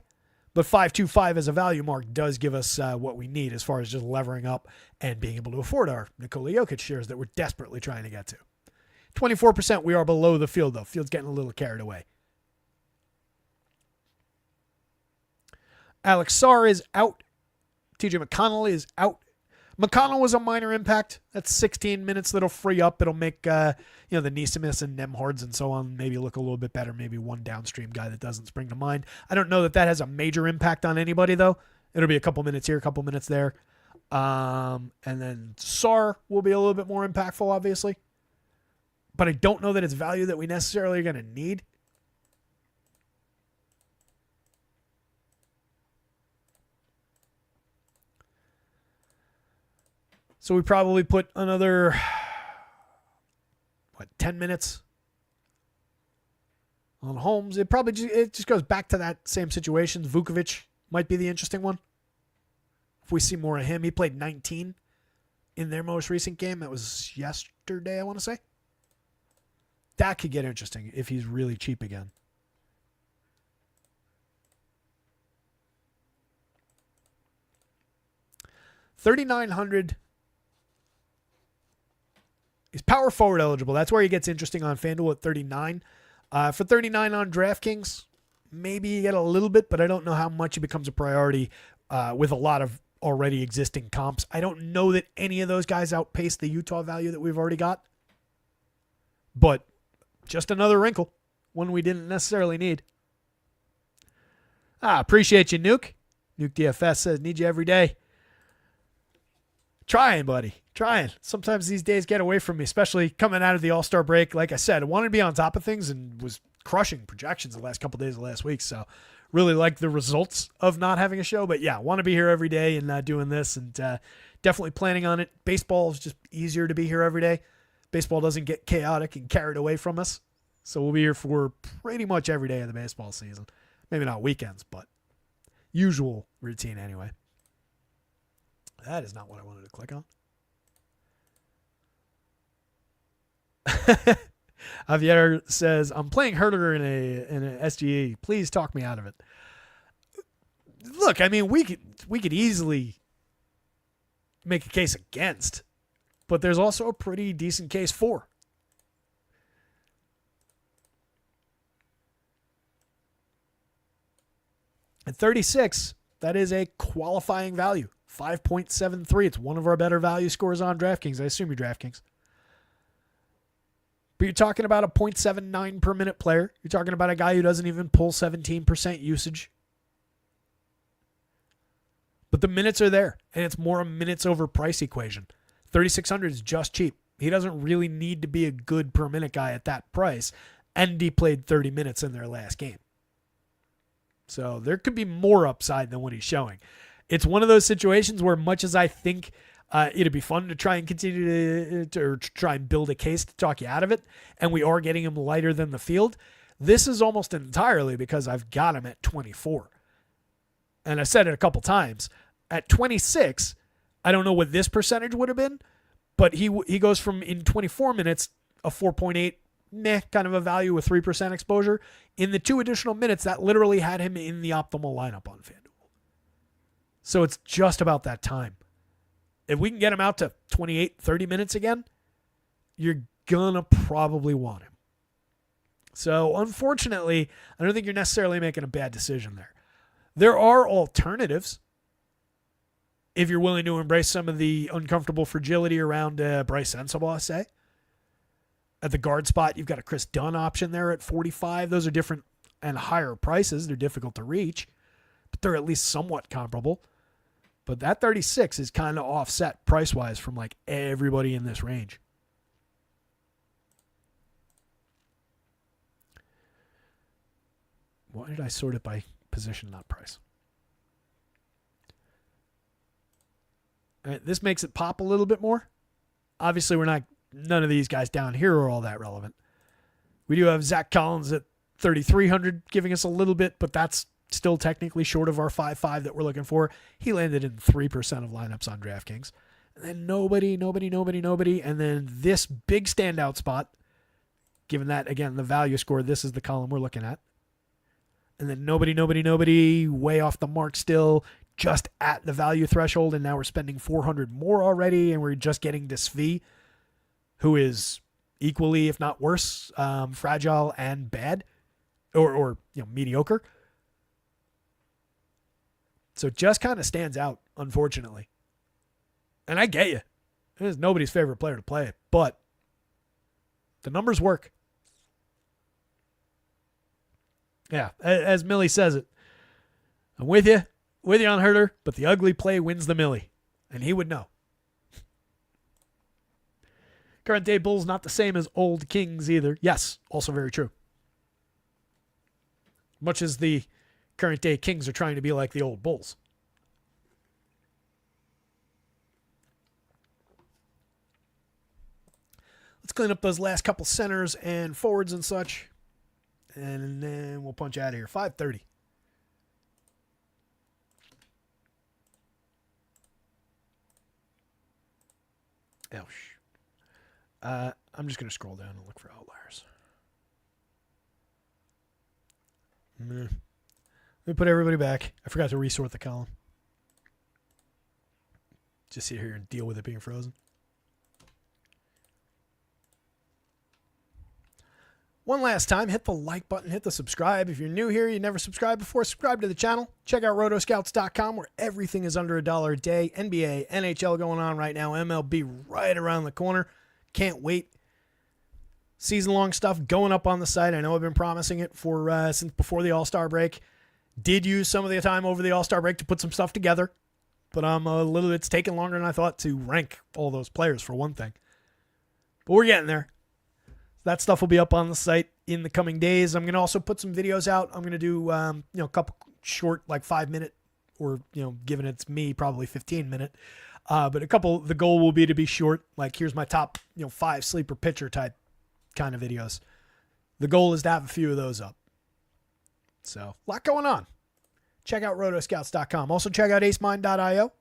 But 5.25 as a value mark does give us what we need as far as just levering up and being able to afford our Nikola Jokic shares that we're desperately trying to get to. 24%, we are below the field, though. Field's getting a little carried away. Alex Sarr is out. TJ McConnell is out. McConnell was a minor impact. That's 16 minutes that'll free up. It'll make the Neesmiths and Nemhards and so on maybe look a little bit better. Maybe one downstream guy that doesn't spring to mind. I don't know that has a major impact on anybody, though. It'll be a couple minutes here, a couple minutes there. And then Sarr will be a little bit more impactful, obviously. But I don't know that it's value that we necessarily are going to need. So we probably put another, 10 minutes on Holmes. It just goes back to that same situation. Vukovic might be the interesting one. If we see more of him, he played 19 in their most recent game. That was yesterday, I want to say. That could get interesting if he's really cheap again. $3,900. He's power forward eligible. That's where he gets interesting on FanDuel at 39. For 39 on DraftKings, maybe you get a little bit, but I don't know how much he becomes a priority with a lot of already existing comps. I don't know that any of those guys outpace the Utah value that we've already got. But just another wrinkle, one we didn't necessarily need. Appreciate you, Nuke. Nuke DFS says, need you every day. Trying, buddy. Trying. Sometimes these days get away from me, especially coming out of the All-Star break. Like I said, I wanted to be on top of things and was crushing projections the last couple of days of last week. So really like the results of not having a show. But yeah, want to be here every day and doing this and definitely planning on it. Baseball is just easier to be here every day. Baseball doesn't get chaotic and carried away from us. So we'll be here for pretty much every day of the baseball season. Maybe not weekends, but usual routine anyway. That is not what I wanted to click on. Javier says, I'm playing Herder in a SGE. Please talk me out of it. Look, I mean, we could easily make a case against, but there's also a pretty decent case for. At 36, that is a qualifying value. 5.73. It's one of our better value scores on DraftKings. I assume you're DraftKings. But you're talking about a 0.79 per minute player. You're talking about a guy who doesn't even pull 17% usage. But the minutes are there, and it's more a minutes over price equation. 3,600 is just cheap. He doesn't really need to be a good per minute guy at that price, and he played 30 minutes in their last game. So there could be more upside than what he's showing. It's one of those situations where much as I think it'd be fun to try and continue to try and build a case to talk you out of it, and we are getting him lighter than the field, this is almost entirely because I've got him at 24. And I said it a couple times. At 26, I don't know what this percentage would have been, but he goes from in 24 minutes, a 4.8 kind of a value with 3% exposure. In the 2 additional minutes, that literally had him in the optimal lineup on FanDuel. So it's just about that time. If we can get him out to 28, 30 minutes again, you're going to probably want him. So unfortunately, I don't think you're necessarily making a bad decision there. There are alternatives if you're willing to embrace some of the uncomfortable fragility around Bryce Sensabaugh, say. At the guard spot, you've got a Chris Dunn option there at 45. Those are different and higher prices. They're difficult to reach, but they're at least somewhat comparable. But that 36 is kind of offset price-wise from like everybody in this range. Why did I sort it by position, not price? All right, this makes it pop a little bit more. Obviously, none of these guys down here are all that relevant. We do have Zach Collins at 3,300 giving us a little bit, but that's still technically short of our 5.5 that we're looking for. He landed in 3% of lineups on DraftKings. And then nobody. And then this big standout spot, given that, again, the value score, this is the column we're looking at. And then nobody, way off the mark still, just at the value threshold. And now we're spending 400 more already, and we're just getting Desvi, who is equally, if not worse, fragile and bad, or mediocre. So it just kind of stands out, unfortunately. And I get you. It is nobody's favorite player to play, but the numbers work. Yeah, as Millie says it, I'm with you on Herder, but the ugly play wins the Millie, and he would know. Current day Bulls not the same as old Kings either. Yes, also very true. Much as the current day Kings are trying to be like the old Bulls. Let's clean up those last couple centers and forwards and such. And then we'll punch out of here. 5:30. Ouch. I'm just going to scroll down and look for outliers. Let me put everybody back. I forgot to resort the column. Just sit here and deal with it being frozen. One last time, hit the like button, hit the subscribe. If you're new here, you never subscribed before, subscribe to the channel. Check out rotoscouts.com where everything is under $1 a day. NBA, NHL going on right now, MLB right around the corner. Can't wait. Season-long stuff going up on the site. I know I've been promising it for since before the All-Star break. Did use some of the time over the All-Star break to put some stuff together, but it's taken longer than I thought to rank all those players for one thing. But we're getting there. That stuff will be up on the site in the coming days. I'm going to also put some videos out. I'm going to do a couple short, like 5-minute, or given it's me, probably 15-minute. But a couple. The goal will be to be short. Like here's my top 5 sleeper pitcher type kind of videos. The goal is to have a few of those up. So a lot going on. Check out rotoscouts.com. Also check out acemind.io.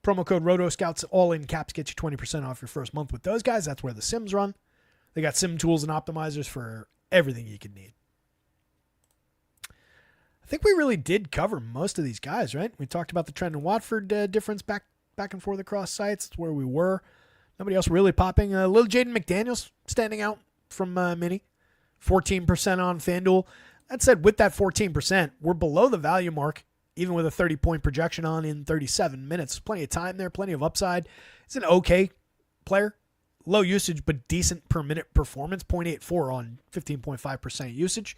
Promo code rotoscouts, all in caps, get you 20% off your first month with those guys. That's where the sims run. They got sim tools and optimizers for everything you can need. I think we really did cover most of these guys, right? We talked about the Trent and Watford difference back and forth across sites. That's where we were. Nobody else really popping. Little Jaden McDaniels standing out from Mini. 14% on FanDuel. That said, with that 14%, we're below the value mark, even with a 30-point projection on in 37 minutes. Plenty of time there, plenty of upside. It's an okay player. Low usage, but decent per minute performance. 0.84 on 15.5% usage.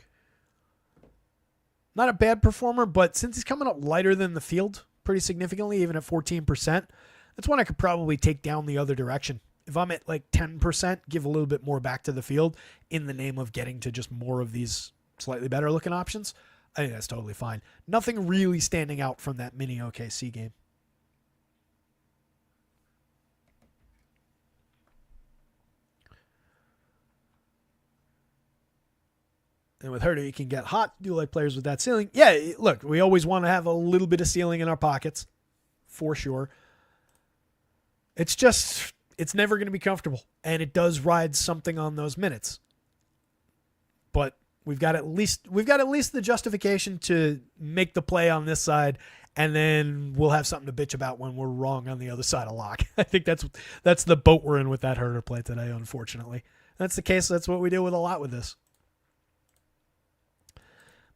Not a bad performer, but since he's coming up lighter than the field pretty significantly, even at 14%, that's one I could probably take down the other direction. If I'm at like 10%, give a little bit more back to the field in the name of getting to just more of these slightly better looking options. I think that's totally fine. Nothing really standing out from that mini OKC game. And with Herder, you can get hot. Do you like players with that ceiling? Yeah, look, we always want to have a little bit of ceiling in our pockets, for sure. It's just, it's never going to be comfortable. And it does ride something on those minutes. But we've got at least the justification to make the play on this side, and then we'll have something to bitch about when we're wrong on the other side of lock. I think that's the boat we're in with that Herder play today, unfortunately. That's the case. That's what we deal with a lot with this.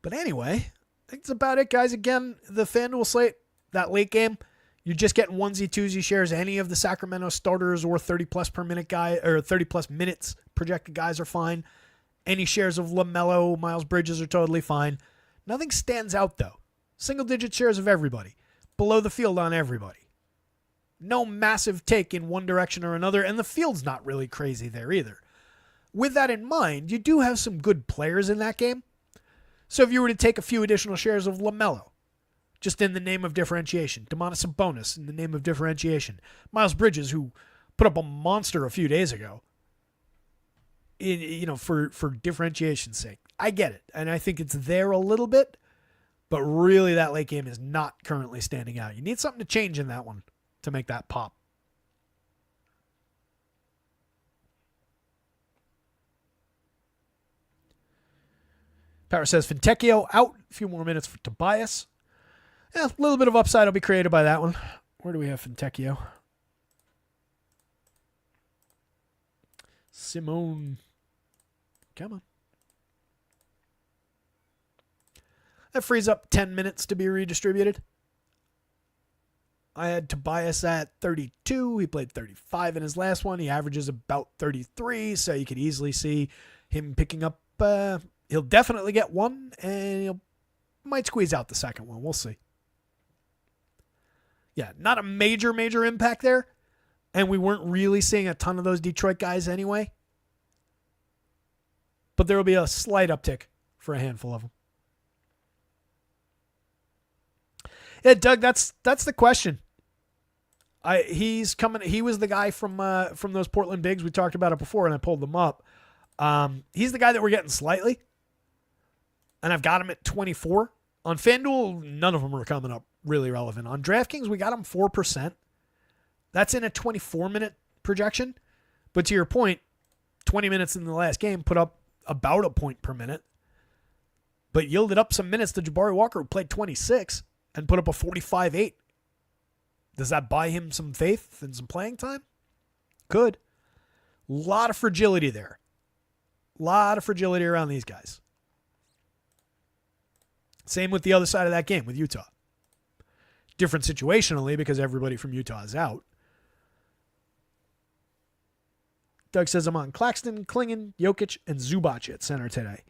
But anyway, I think that's about it, guys. Again, the FanDuel slate, that late game, you're just getting onesie, twosie shares. Any of the Sacramento starters or 30-plus per minute guy or 30-plus minutes projected guys are fine. Any shares of LaMelo, Miles Bridges are totally fine. Nothing stands out, though. Single-digit shares of everybody. Below the field on everybody. No massive take in one direction or another, and the field's not really crazy there either. With that in mind, you do have some good players in that game. So if you were to take a few additional shares of LaMelo, just in the name of differentiation, Domantas Sabonis in the name of differentiation, Miles Bridges, who put up a monster a few days ago, for differentiation's sake, I get it, and I think it's there a little bit, but really that late game is not currently standing out. You need something to change in that one to make that pop. Power says Fontecchio out. A few more minutes for Tobias. Yeah, a little bit of upside will be created by that one. Where do we have Fontecchio? Simone. Come on. That frees up 10 minutes to be redistributed. I had Tobias at 32. He played 35 in his last one. He averages about 33, so you could easily see him picking up. He'll definitely get one, and he might squeeze out the second one. We'll see. Yeah, not a major impact there, and we weren't really seeing a ton of those Detroit guys anyway. But there will be a slight uptick for a handful of them. Yeah, Doug, that's the question. He's coming. He was the guy from those Portland Bigs. We talked about it before, and I pulled them up. He's the guy that we're getting slightly, and I've got him at 24. On FanDuel, none of them are coming up really relevant. On DraftKings, we got him 4%. That's in a 24-minute projection. But to your point, 20 minutes in the last game put up about a point per minute, but yielded up some minutes to Jabari Walker, who played 26 and put up a 45-8. Does that buy him some faith and some playing time? Could. A lot of fragility there. A lot of fragility around these guys. Same with the other side of that game with Utah. Different situationally because everybody from Utah is out. Doug says I'm on Claxton, Klingon, Jokic, and Zubac at center today.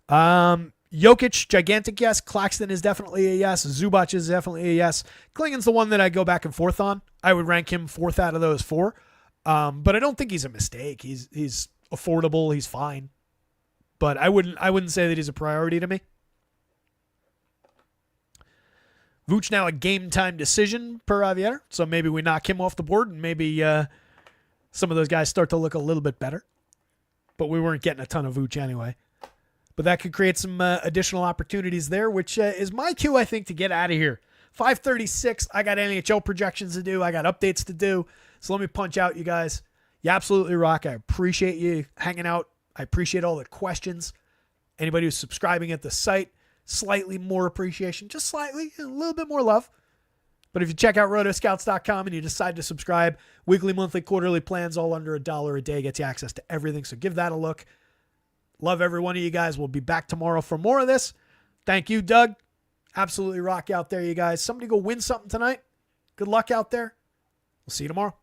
Jokic, gigantic yes. Claxton is definitely a yes. Zubac is definitely a yes. Klingon's the one that I go back and forth on. I would rank him fourth out of those four. But I don't think he's a mistake. He's affordable. He's fine. But I wouldn't say that he's a priority to me. Vooch now a game time decision per Javier. So maybe we knock him off the board and maybe some of those guys start to look a little bit better. But we weren't getting a ton of Vooch anyway. But that could create some additional opportunities there, which is my cue, I think, to get out of here. 5:36. I got NHL projections to do. I got updates to do. So let me punch out, you guys. You absolutely rock. I appreciate you hanging out. I appreciate all the questions. Anybody who's subscribing at the site, slightly more appreciation. Just slightly. A little bit more love. But if you check out rotoscouts.com and you decide to subscribe, weekly, monthly, quarterly plans all under $1 a day gets you access to everything. So give that a look. Love every one of you guys. We'll be back tomorrow for more of this. Thank you, Doug. Absolutely rock out there, you guys. Somebody go win something tonight. Good luck out there. We'll see you tomorrow.